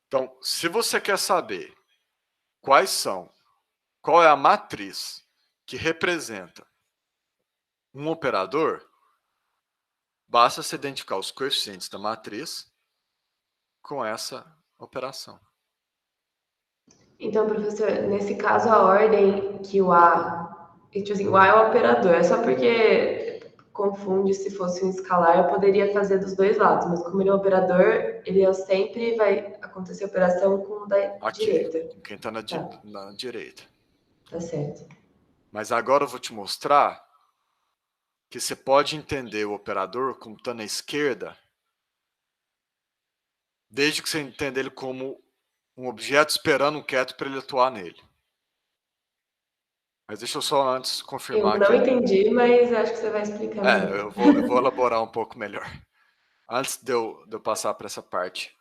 Então, se você quer saber qual é a matriz que representa um operador, basta se identificar os coeficientes da matriz com essa operação. Então, professor, nesse caso, a ordem que o A... Tipo assim, o A é o operador, é só porque confunde se fosse um escalar, eu poderia fazer dos dois lados, mas como ele é um operador, ele sempre vai acontecer a operação com o da direita. Com quem está na direita. Tá certo. Mas agora eu vou te mostrar que você pode entender o operador como está na esquerda, desde que você entenda ele como um objeto esperando um cat para ele atuar nele. Mas deixa eu só antes confirmar. Eu não entendi, mas acho que você vai explicar melhor. Eu vou elaborar um pouco melhor. Antes de eu passar para essa parte,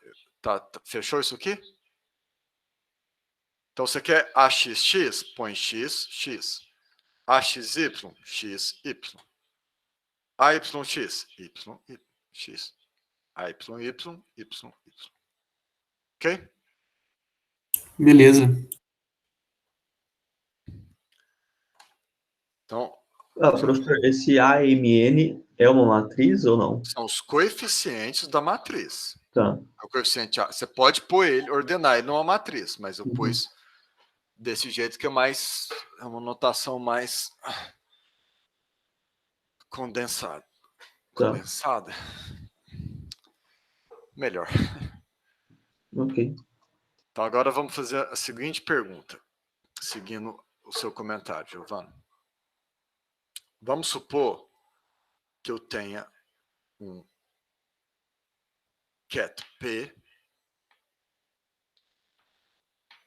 fechou isso aqui? Então, você quer AXX? Põe X, X. AXY? X, Y. AYX? Y, Y, X. AYY, Y, Y. Ok? Beleza. Então, Professor, esse AMN é uma matriz ou não? são os coeficientes da matriz. Tá. O coeficiente A, você pode pôr ele, ordenar ele numa matriz, mas eu pus desse jeito que é mais, é uma notação mais condensada. Tá. Condensada? Melhor. Ok. Então agora vamos fazer a seguinte pergunta, seguindo o seu comentário, Giovanni. Vamos supor que eu tenha um ket P,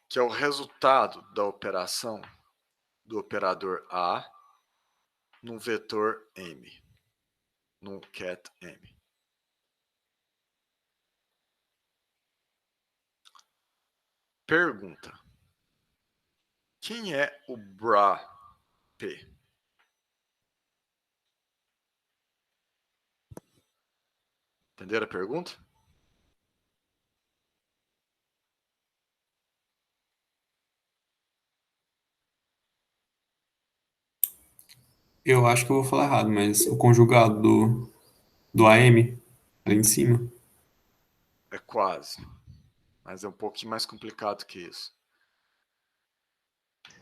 que é o resultado da operação do operador A num vetor M, num ket M. Pergunta: quem é o Bra P? Entenderam a pergunta? Eu acho que eu vou falar errado, mas o conjugado do AM, ali em cima. É quase. Mas é um pouquinho mais complicado que isso.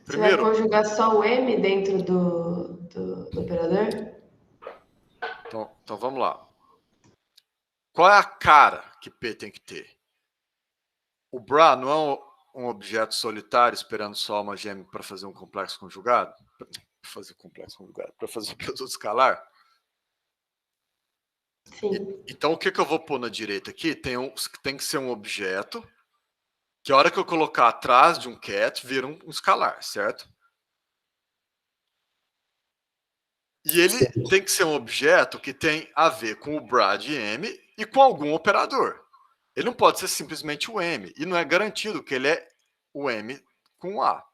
Você vai Primeiro, conjugar só o M dentro do operador? então vamos lá. Qual é a cara que P tem que ter? O Bra não é um objeto solitário esperando só uma gêmea para fazer um complexo conjugado? Para fazer complexo conjugado, para fazer um produto escalar? Sim. Então, o que eu vou pôr na direita aqui? Tem que ser um objeto que a hora que eu colocar atrás de um ket, vira um escalar, certo? E ele tem que ser um objeto que tem a ver com o Bra de M e com algum operador. Ele não pode ser simplesmente o M. E não é garantido que ele é o M com A.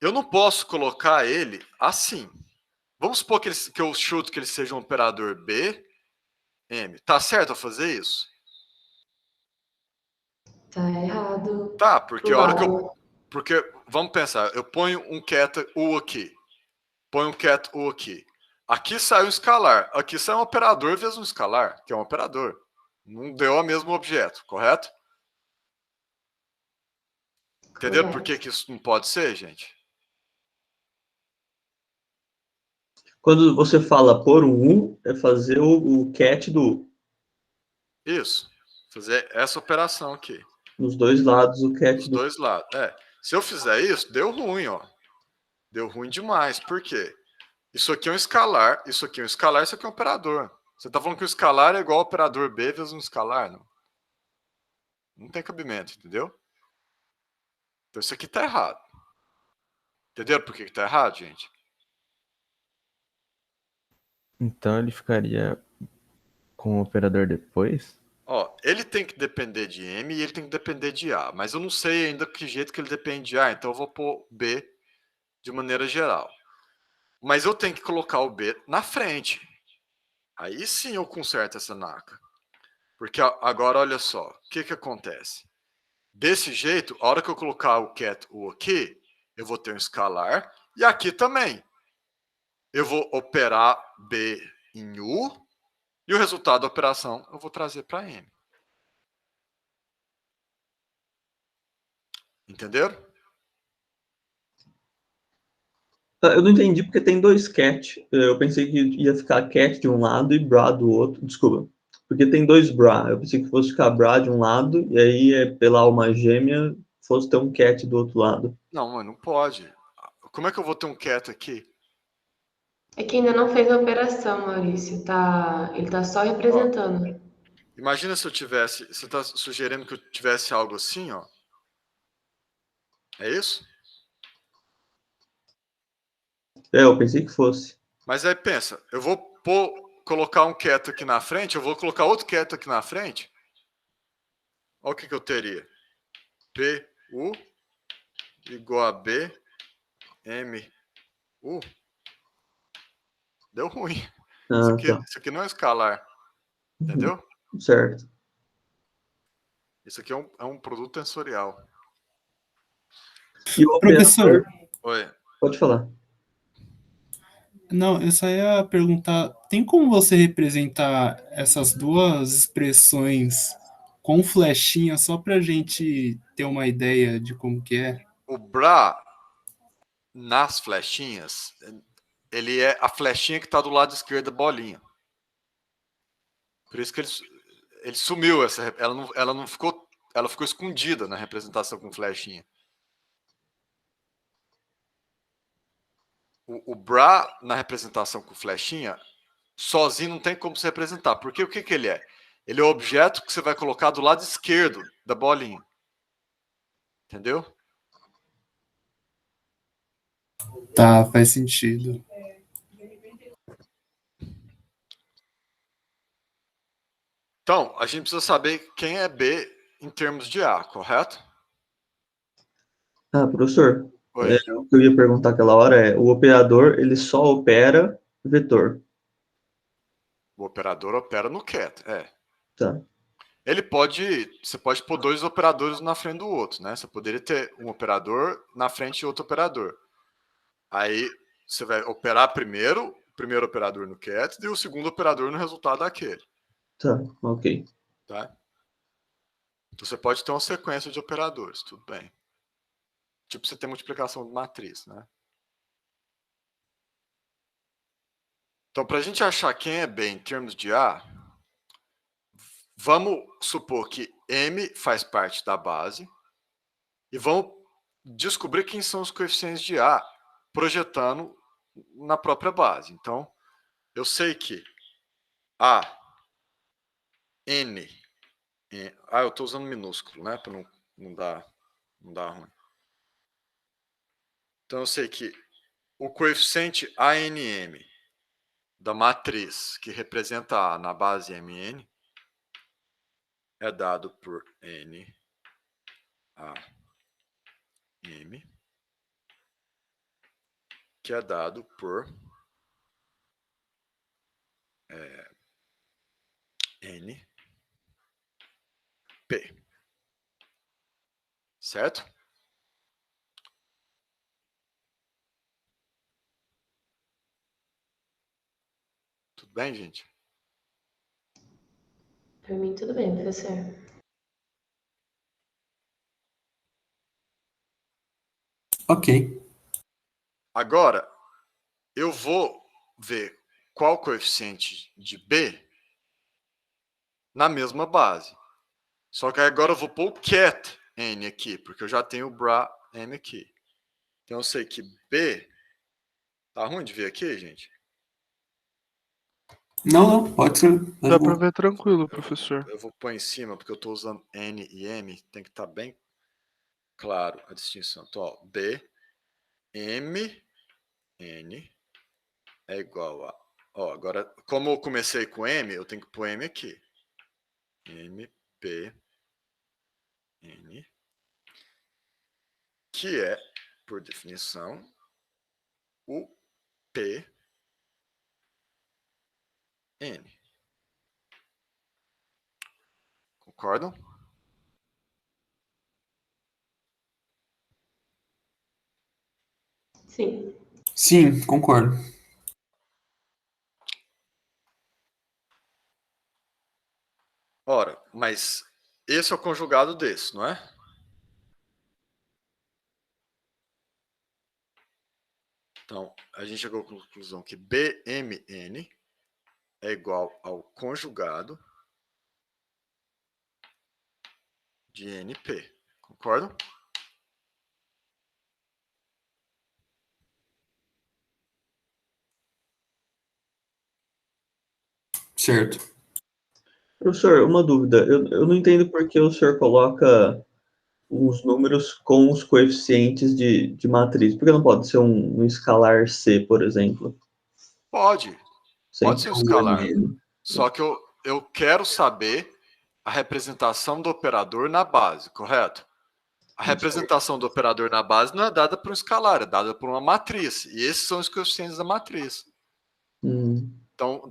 Eu não posso colocar ele assim. Vamos supor que eu chuto que ele seja um operador B, M. Tá certo eu fazer isso? Tá errado. Tá, porque a hora que Claro. Porque, vamos pensar, eu ponho um ket U aqui. Ponho um ket U aqui. Aqui sai um escalar. Aqui sai um operador vezes um escalar, que é um operador. Não deu o mesmo objeto, correto? Entenderam por que isso não pode ser, gente? Quando você fala por um U, é fazer o ket do U. Isso. Fazer essa operação aqui. Nos dois lados, o ket Dos do U. dois lados. Se eu fizer isso, deu ruim, ó. Deu ruim demais. Por quê? Isso aqui é um escalar, isso aqui é um escalar, isso aqui é um operador. Você está falando que o escalar é igual ao operador B vezes um escalar, não? Não tem cabimento, entendeu? Então isso aqui está errado. Entenderam por que está errado, gente? Então ele ficaria com o operador depois? Ó, ele tem que depender de M e ele tem que depender de A, mas eu não sei ainda que jeito que ele depende de A, então eu vou pôr B de maneira geral. Mas eu tenho que colocar o B na frente. Aí sim eu conserto essa naca. Porque agora, olha só, o que acontece? Desse jeito, a hora que eu colocar o ket U aqui, eu vou ter um escalar, e aqui também. Eu vou operar B em U, e o resultado da operação eu vou trazer para M. Entenderam? Eu não entendi porque tem dois ket. Eu pensei que ia ficar ket de um lado e bra do outro. Desculpa. Porque tem dois bra. Eu pensei que fosse ficar bra de um lado e aí, pela alma gêmea, fosse ter um ket do outro lado. Não, mas não pode. Como é que eu vou ter um ket aqui? É que ainda não fez a operação, Maurício. Ele tá só representando. Imagina se eu tivesse... Você está sugerindo que eu tivesse algo assim, ó. É isso? Eu pensei que fosse. Mas aí pensa, eu vou colocar um ket aqui na frente, eu vou colocar outro ket aqui na frente. Olha o que eu teria. P, U, igual a B, M, U. Deu ruim. Ah, tá. Isso aqui não é escalar, entendeu? Certo. Isso aqui é um produto tensorial. E o Professor, operador... Oi. Pode falar. não, eu só ia perguntar, tem como você representar essas duas expressões com flechinha só para a gente ter uma ideia de como que é? O Bra, nas flechinhas, ele é a flechinha que está do lado esquerdo da bolinha. Por isso que ele sumiu. Ela não ficou... Ela ficou escondida na representação com flechinha. O Bra, na representação com flechinha, sozinho não tem como se representar. Porque o que ele é? Ele é o objeto que você vai colocar do lado esquerdo da bolinha. Entendeu? Tá, faz sentido. Então, a gente precisa saber quem é B em termos de A, correto? Ah, professor, Oi. o que eu ia perguntar aquela hora é, o operador, ele só opera vetor. O operador opera no ket, Tá. Você pode pôr dois operadores na frente do outro, né? Você poderia ter um operador na frente e outro operador. Aí você vai operar primeiro o primeiro operador no ket e o segundo operador no resultado daquele. Tá, ok. Tá? Então você pode ter uma sequência de operadores, tudo bem. Tipo, você tem multiplicação de matriz, né? Então, para a gente achar quem é B em termos de A, vamos supor que M faz parte da base e vamos descobrir quem são os coeficientes de A projetando na própria base. Então, eu sei que A, N... eu estou usando minúsculo, né? Para não dar ruim. Então, eu sei que o coeficiente ANM da matriz que representa A na base MN é dado por N, A, M, que é dado por N, P. Certo? Tudo bem, gente? Para mim, tudo bem, professor. Ok. Agora, eu vou ver qual o coeficiente de B na mesma base. Só que agora eu vou pôr o ket N aqui, porque eu já tenho o Bra M aqui. Então eu sei que B... Tá ruim de ver aqui, gente? Não, pode ser. Dá pra ver tranquilo, professor. Eu vou pôr em cima, porque eu estou usando N e M. Tem que estar bem claro a distinção. Então, ó, B, M, N é igual a... Ó, agora, como eu comecei com M, eu tenho que pôr M aqui. M, P, N, que é, por definição, o P, N. Concordam? Sim. Sim, concordo. Ora, mas esse é o conjugado desse, não é? Então, a gente chegou à conclusão que BMN é igual ao conjugado de NP. Concordam? Certo. Professor, uma dúvida. Eu não entendo por que o senhor coloca os números com os coeficientes de matriz. Por que não pode ser um escalar C, por exemplo? Pode. Pode ser um escalar. N. Só que eu quero saber a representação do operador na base, correto? A representação do operador na base não é dada por um escalar, é dada por uma matriz. E esses são os coeficientes da matriz. Então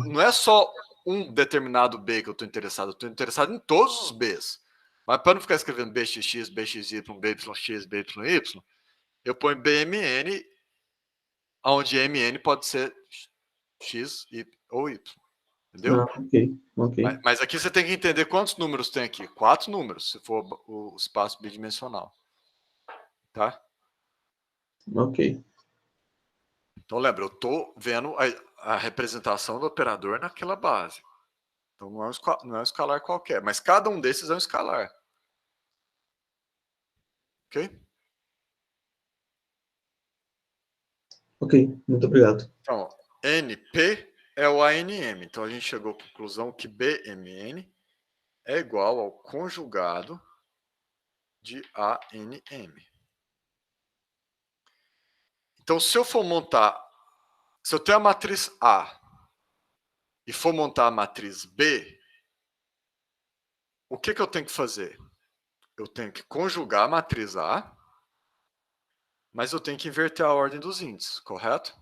não é só um determinado B que eu estou interessado em todos os Bs. Mas para não ficar escrevendo BXX, BXY, BYX, BYY, eu ponho BMN, onde MN pode ser X ou Y. Entendeu? Ok. Mas aqui você tem que entender quantos números tem aqui. 4 números, se for o espaço bidimensional. Tá? Ok. Então lembra, eu estou vendo a representação do operador naquela base. Então não é um escalar qualquer, mas cada um desses é um escalar. Ok? Ok, muito obrigado. Então, NP é o ANM. Então a gente chegou à conclusão que BMN é igual ao conjugado de ANM. Então, se eu tenho a matriz A e for montar a matriz B, o que eu tenho que fazer? Eu tenho que conjugar a matriz A, mas eu tenho que inverter a ordem dos índices, correto?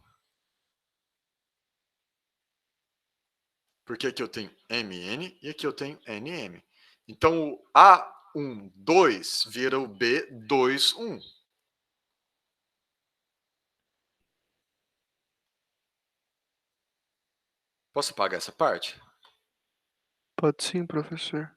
Porque aqui eu tenho MN e aqui eu tenho NM. Então, o A12 vira o B21. Posso apagar essa parte? Pode sim, professor.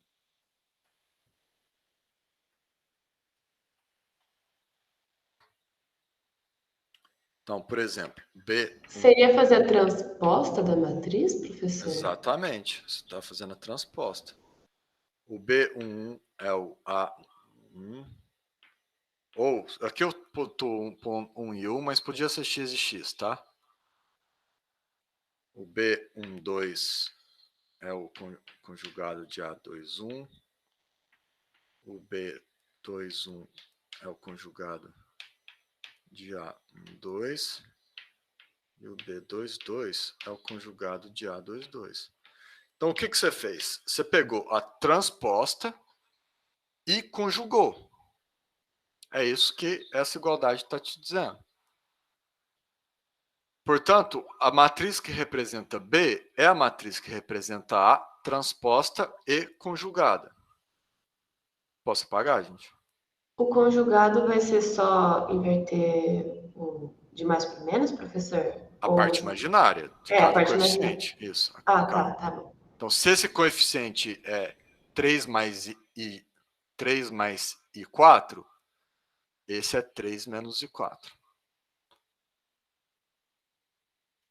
Então, por exemplo, B. Seria fazer a transposta da matriz, professor? Exatamente. Você está fazendo a transposta. O B11 é o A1. Ou, aqui eu estou um e 1, mas podia ser X e X, tá? O B12 é o conjugado de A21. O B21 é o conjugado de A12. E o B22 é o conjugado de A22. Então, o que você fez? Você pegou a transposta e conjugou. É isso que essa igualdade está te dizendo. Portanto, a matriz que representa B é a matriz que representa A transposta e conjugada. Posso apagar, gente? O conjugado vai ser só inverter o de mais para menos, professor? A parte imaginária de a cada parte coeficiente. imaginária. Isso. Tá bom. Então, se esse coeficiente é 3 mais I4, esse é 3 menos I4.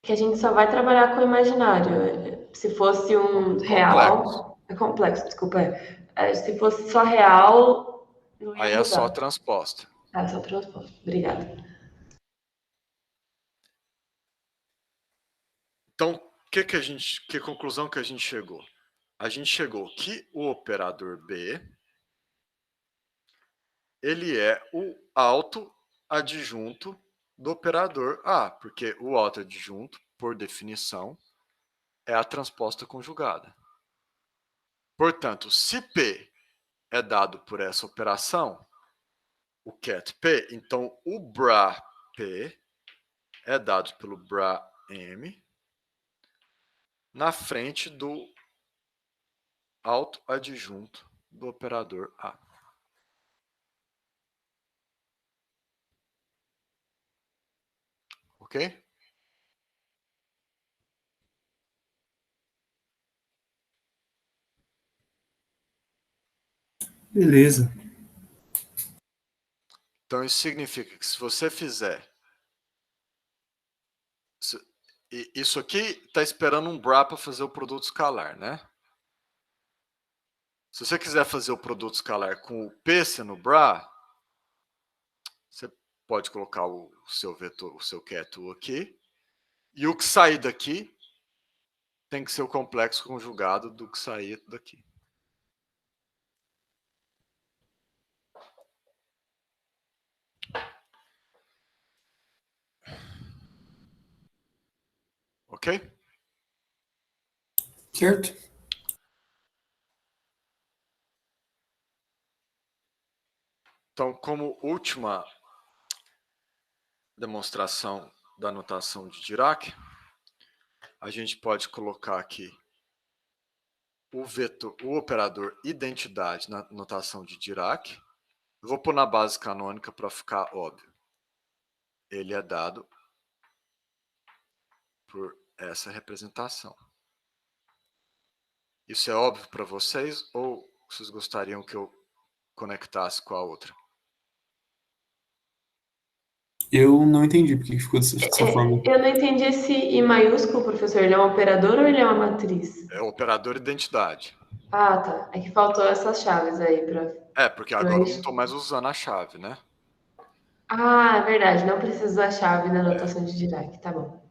Que a gente só vai trabalhar com o imaginário. Se fosse um real... É complexo, desculpa. Se fosse só real, não ia Aí mudar. é só transposta. É só transposta. Obrigada. Então, que conclusão que a gente chegou? A gente chegou que o operador B ele é o autoadjunto do operador A, porque o autoadjunto, por definição, é a transposta conjugada. Portanto, se P é dado por essa operação, o ket P, então o bra P é dado pelo bra M na frente do autoadjunto do operador A. Ok? Beleza. Então isso significa que se você fizer isso aqui está esperando um bra para fazer o produto escalar, né? Se você quiser fazer o produto escalar com o P sendo bra, você pode colocar o seu vetor, o seu ket aqui, e o que sair daqui tem que ser o complexo conjugado do que sair daqui. Ok? Certo? Então, como última demonstração da notação de Dirac, a gente pode colocar aqui o vetor, o operador identidade na notação de Dirac. Eu vou pôr na base canônica para ficar óbvio. Ele é dado por essa representação. Isso é óbvio para vocês ou vocês gostariam que eu conectasse com a outra? Eu não entendi porque que ficou dessa forma. Eu não entendi esse I maiúsculo, professor. Ele é um operador ou ele é uma matriz? É o operador identidade. Ah, tá. É que faltou essas chaves aí para. Porque agora eu não estou mais usando a chave, né? Ah, é verdade. Não precisa usar a chave na notação de Dirac. Tá bom.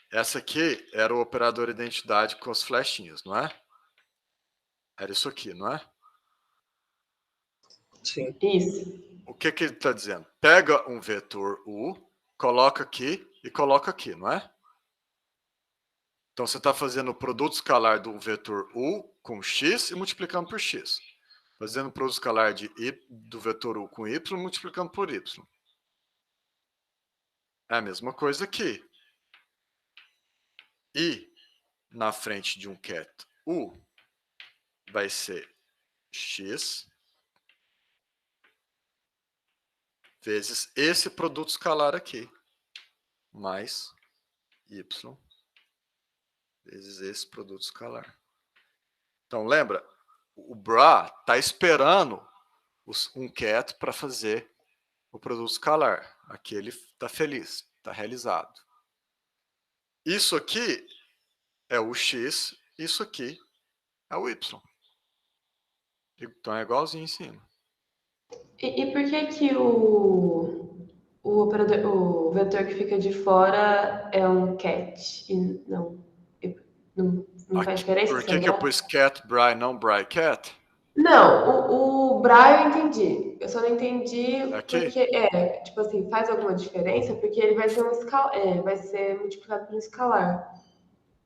Essa aqui era o operador identidade com as flechinhas, não é? Era isso aqui, não é? Sim. Isso. O que ele está dizendo? Pega um vetor U, coloca aqui e coloca aqui, não é? Então você está fazendo o produto escalar do vetor U com x e multiplicando por x. Fazendo o produto escalar do vetor U com y multiplicando por y. É a mesma coisa aqui. E na frente de um ket U vai ser x vezes esse produto escalar aqui, mais y vezes esse produto escalar. Então, lembra, o Bra está esperando um ket para fazer o produto escalar. Aqui ele está feliz, está realizado. Isso aqui é o x, isso aqui é o y. Então, é igualzinho em cima. E por que o operador, o vetor que fica de fora é um cat e não faz diferença? Por que eu pus cat, bra e não bra e cat? Não, o Bra eu entendi. Eu só não entendi Aqui? porque tipo assim, faz alguma diferença? Porque ele vai ser vai ser multiplicado por um escalar.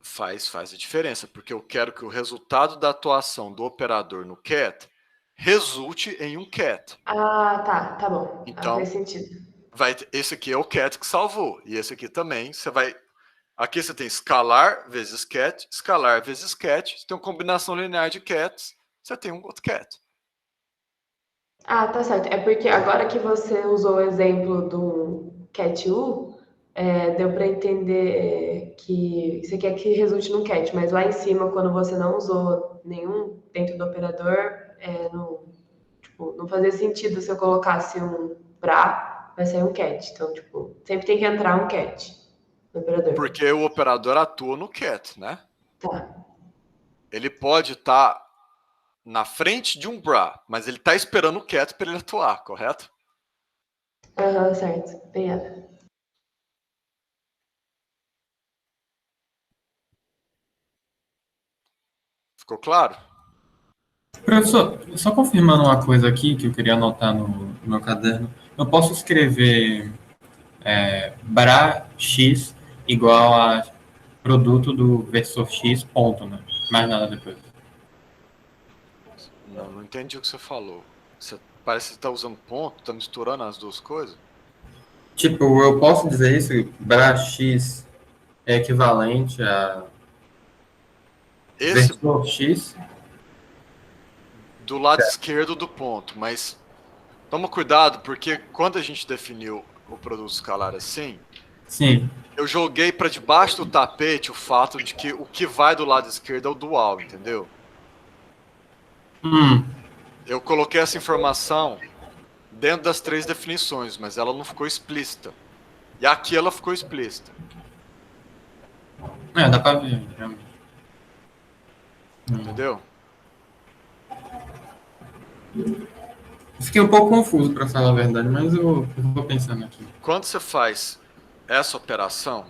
Faz a diferença, porque eu quero que o resultado da atuação do operador no cat resulte em um cat. Ah, tá bom. Então, faz sentido. Esse aqui é o cat que salvou, e esse aqui também, aqui você tem escalar vezes cat, você tem uma combinação linear de cats, você tem um outro cat. Ah, tá certo. É porque agora que você usou o exemplo do cat U, deu para entender que você quer que resulte num cat, mas lá em cima, quando você não usou nenhum dentro do operador, não fazia sentido se eu colocasse um bra, vai sair um cat. Então, sempre tem que entrar um cat no operador. Porque o operador atua no cat, né? Tá. Ele pode estar na frente de um bra, mas ele está esperando o cat para ele atuar, correto? Aham, certo. Obrigada. Ficou claro? Professor, só confirmando uma coisa aqui que eu queria anotar no meu caderno. Eu posso escrever bra x igual a produto do versor x, ponto, né? Mais nada depois. Não entendi o que você falou. Parece que você está usando ponto, está misturando as duas coisas. Tipo, eu posso dizer isso? Bra x é equivalente a versor x? Do lado esquerdo do ponto, mas toma cuidado, porque quando a gente definiu o produto escalar assim, sim, eu joguei para debaixo do tapete o fato de que o que vai do lado esquerdo é o dual, entendeu? Eu coloquei essa informação dentro das 3 definições, mas ela não ficou explícita. E aqui ela ficou explícita. Dá para ver, realmente. Entendeu? Fiquei um pouco confuso, para falar a verdade, mas eu vou pensando aqui. Quando você faz essa operação,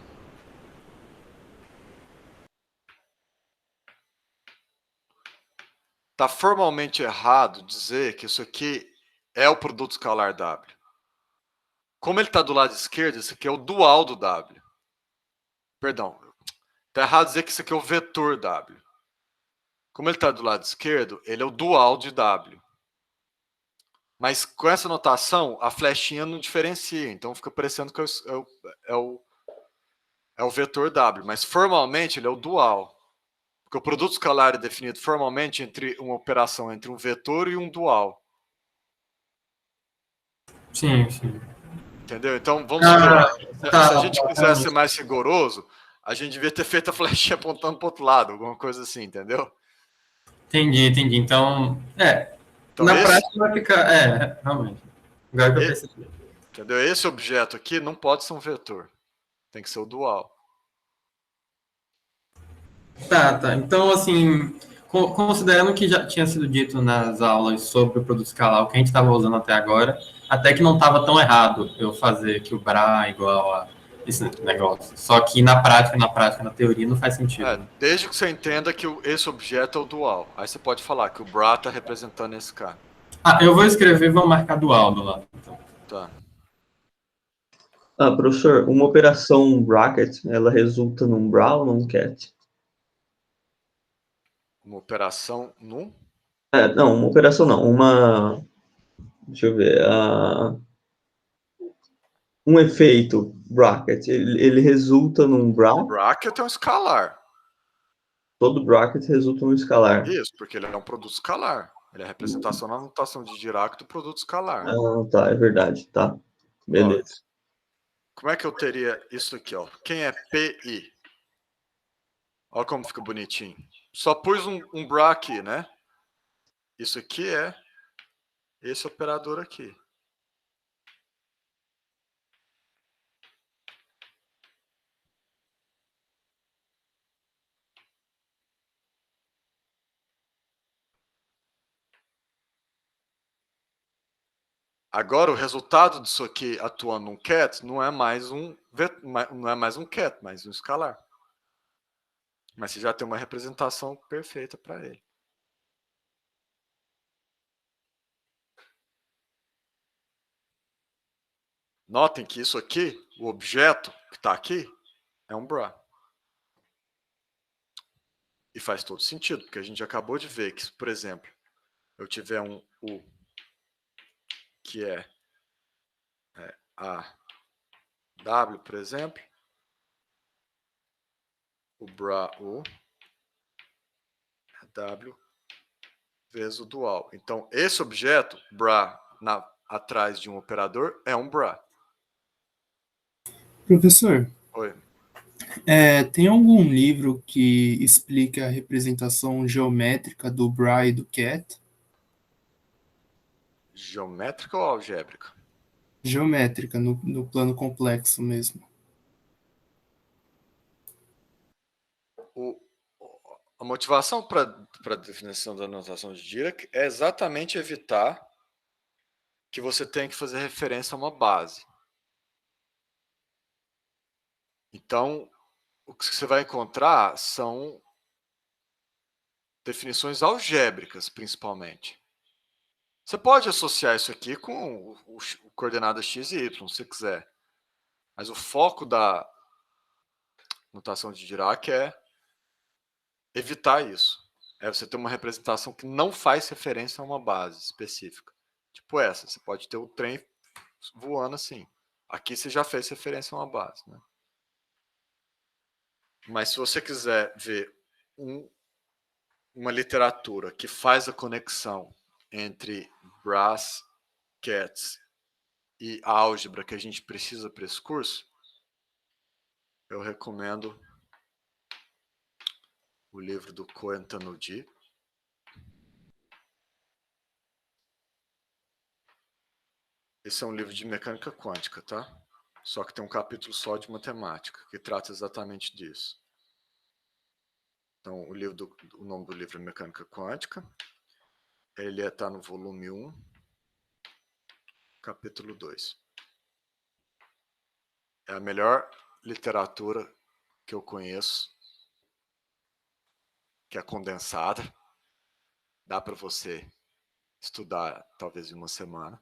está formalmente errado dizer que isso aqui é o produto escalar W. Como ele está do lado esquerdo, isso aqui é o dual do W. Perdão, está errado dizer que isso aqui é o vetor W. Como ele está do lado esquerdo, ele é o dual de W. Mas com essa notação, a flechinha não diferencia, então fica parecendo que é o vetor W, mas formalmente ele é o dual. Porque o produto escalar é definido formalmente entre uma operação entre um vetor e um dual. Sim, sim. Entendeu? Então, vamos supor, Tá, se a gente tá, quisesse ser mais rigoroso, a gente devia ter feito a flechinha apontando para o outro lado, alguma coisa assim, entendeu? entendi. Então, Então, na prática vai ficar. Realmente. Agora que eu percebi. Entendeu? Esse objeto aqui não pode ser um vetor. Tem que ser o dual. Tá. Então, assim, considerando que já tinha sido dito nas aulas sobre o produto escalar, o que a gente estava usando até agora, até que não estava tão errado eu fazer que o Bra é igual a esse negócio. Só que na prática, na teoria, não faz sentido. Né? Desde que você entenda que esse objeto é o dual. Aí você pode falar que o Bra está representando esse cara. Eu vou escrever e vou marcar dual do lado. Então. Tá. Professor, uma operação bracket, ela resulta num bra ou num cat? Uma operação num? Não, uma operação não. Deixa eu ver. Um efeito bracket, ele resulta num bra? Bracket é um escalar. Todo bracket resulta num escalar. Isso, porque ele é um produto escalar. Ele é a representação na notação de Dirac do produto escalar. Tá, é verdade, tá. Beleza. Como é que eu teria isso aqui, ó? Quem é PI? Olha como fica bonitinho. Só pus um bra aqui, né? Isso aqui é esse operador aqui. Agora, o resultado disso aqui atuando num cat não é mais um cat, mas um escalar. Mas você já tem uma representação perfeita para ele. Notem que isso aqui, o objeto que está aqui, é um bra. E faz todo sentido, porque a gente acabou de ver que, por exemplo, eu tiver um U que é a W, por exemplo, o bra U é W vezes o dual. Então, esse objeto, bra, atrás de um operador, é um bra. Professor, Oi. Tem algum livro que explica a representação geométrica do bra e do cat? Geométrica ou algébrica? Geométrica, no plano complexo mesmo. A motivação para a definição da notação de Dirac é exatamente evitar que você tenha que fazer referência a uma base. Então, o que você vai encontrar são definições algébricas, principalmente. Você pode associar isso aqui com o coordenada x e y, se quiser. Mas o foco da notação de Dirac é evitar isso. É você ter uma representação que não faz referência a uma base específica. Tipo essa, você pode ter o trem voando assim. Aqui você já fez referência a uma base, né? Mas se você quiser ver uma literatura que faz a conexão entre Bras, Cats e a álgebra que a gente precisa para esse curso, eu recomendo o livro do Cohen Tanudi. Esse é um livro de mecânica quântica, tá? Só que tem um capítulo só de matemática, que trata exatamente disso. Então, o nome do livro é Mecânica Quântica. Ele está no volume 1, capítulo 2. É a melhor literatura que eu conheço, que é condensada. Dá para você estudar, talvez, em uma semana.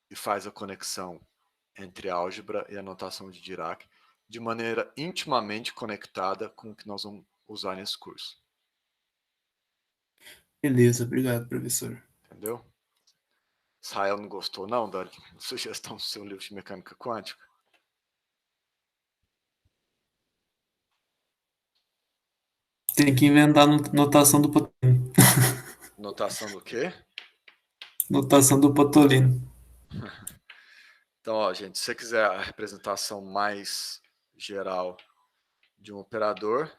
E faz a conexão entre a álgebra e a notação de Dirac de maneira intimamente conectada com o que nós vamos usar nesse curso. Beleza, obrigado, professor. Entendeu? Israel não gostou, não, da sugestão do seu livro de mecânica quântica? Tem que inventar notação do Patolino. Notação do quê? Notação do Patolino. Então, ó, gente, se você quiser a representação mais geral de um operador,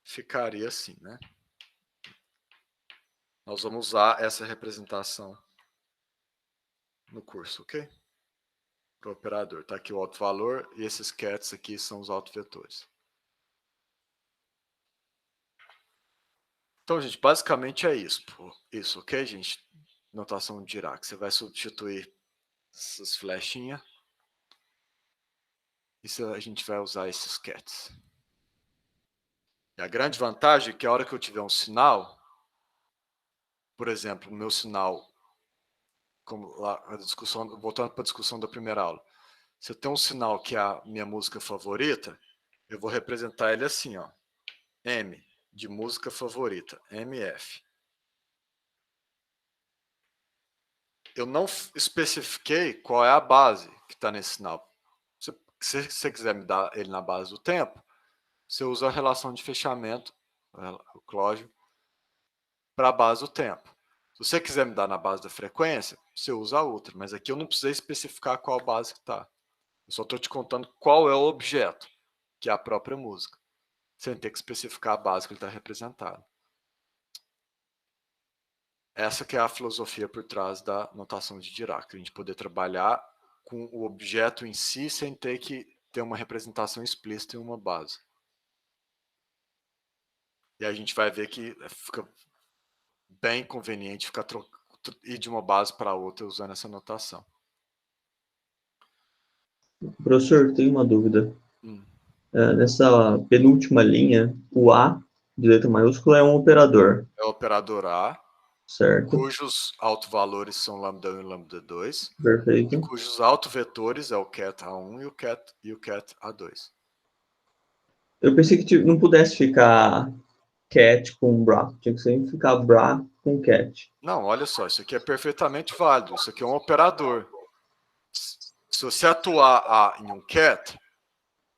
ficaria assim, né? Nós vamos usar essa representação no curso, ok? Para o operador. Está aqui o autovalor e esses cats aqui são os autovetores. Então, gente, basicamente é isso. Isso, ok, gente? Notação de Dirac. Você vai substituir essas flechinhas. E a gente vai usar esses cats. E a grande vantagem é que a hora que eu tiver um sinal, por exemplo, o meu sinal, como lá a discussão, voltando para a discussão da primeira aula, se eu tenho um sinal que é a minha música favorita, eu vou representar ele assim, ó, M, de música favorita, MF. Eu não especifiquei qual é a base que está nesse sinal. Se você quiser me dar ele na base do tempo, você usa a relação de fechamento, o clógio, para a base do tempo. Se você quiser me dar na base da frequência, você usa a outra. Mas aqui eu não precisei especificar qual base que está. Eu só estou te contando qual é o objeto, que é a própria música. Sem ter que especificar a base que ele está representado. Essa que é a filosofia por trás da notação de Dirac. A gente poder trabalhar com o objeto em si sem ter que ter uma representação explícita em uma base. E a gente vai ver que fica bem conveniente ir de uma base para outra usando essa notação. Professor, tenho uma dúvida. Nessa penúltima linha, o A, de letra maiúscula, é um operador. É o operador A, certo? Cujos autovalores são lambda 1 e lambda 2. Perfeito. E cujos autovetores é o cat A1 e o cat A2. Eu pensei que não pudesse ficar cat com bra. Tinha que sempre ficar bra com cat. Não, olha só, isso aqui é perfeitamente válido. Isso aqui é um operador. Se você atuar em um cat,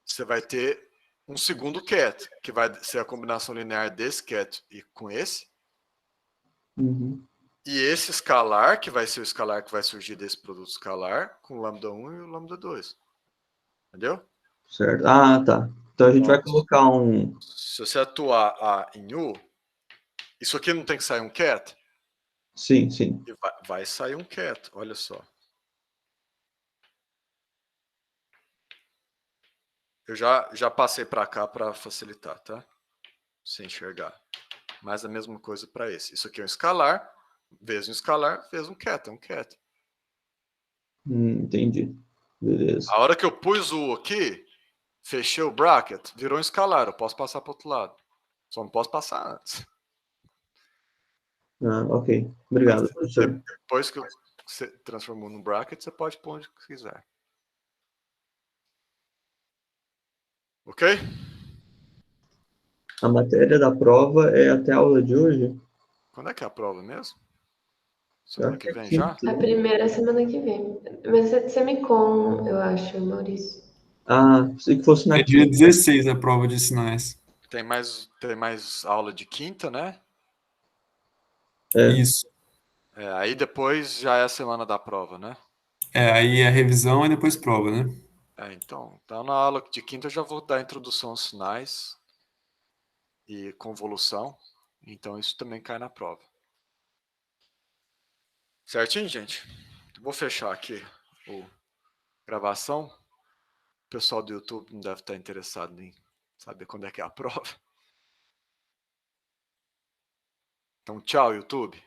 você vai ter um segundo cat, que vai ser a combinação linear desse cat e com esse. Uhum. E esse escalar, que vai ser o escalar que vai surgir desse produto escalar, com o lambda 1 e o lambda 2. Entendeu? Certo. Ah, tá. Então a gente vai colocar um... Se você atuar em U, isso aqui não tem que sair um cat? Sim, sim. E vai sair um cat, olha só. Eu já passei para cá para facilitar, tá? Sem enxergar. Mas a mesma coisa para esse. Isso aqui é um escalar, vezes um escalar, vezes um cat, é um cat. Entendi. Beleza. A hora que eu pus o aqui, fechei o bracket, virou um escalar, eu posso passar para o outro lado. Só não posso passar antes. Ah, ok. Obrigado, professor. Depois que você transformou no bracket, você pode pôr onde quiser. Ok? A matéria da prova é até a aula de hoje? Quando é que é a prova mesmo? Semana que vem Sim. já? A primeira semana que vem. Mas é semicon, eu acho, Maurício. Ah, se que fosse na É dia quinta. 16 a prova de sinais. Tem mais aula de quinta, né? Isso. Aí depois já é a semana da prova, né? Aí a revisão e depois prova, né? Então na aula de quinta eu já vou dar a introdução aos sinais e convolução. Então isso também cai na prova. Certinho, gente? Vou fechar aqui a gravação. O pessoal do YouTube não deve estar interessado em saber quando é que é a prova. Então, tchau, YouTube.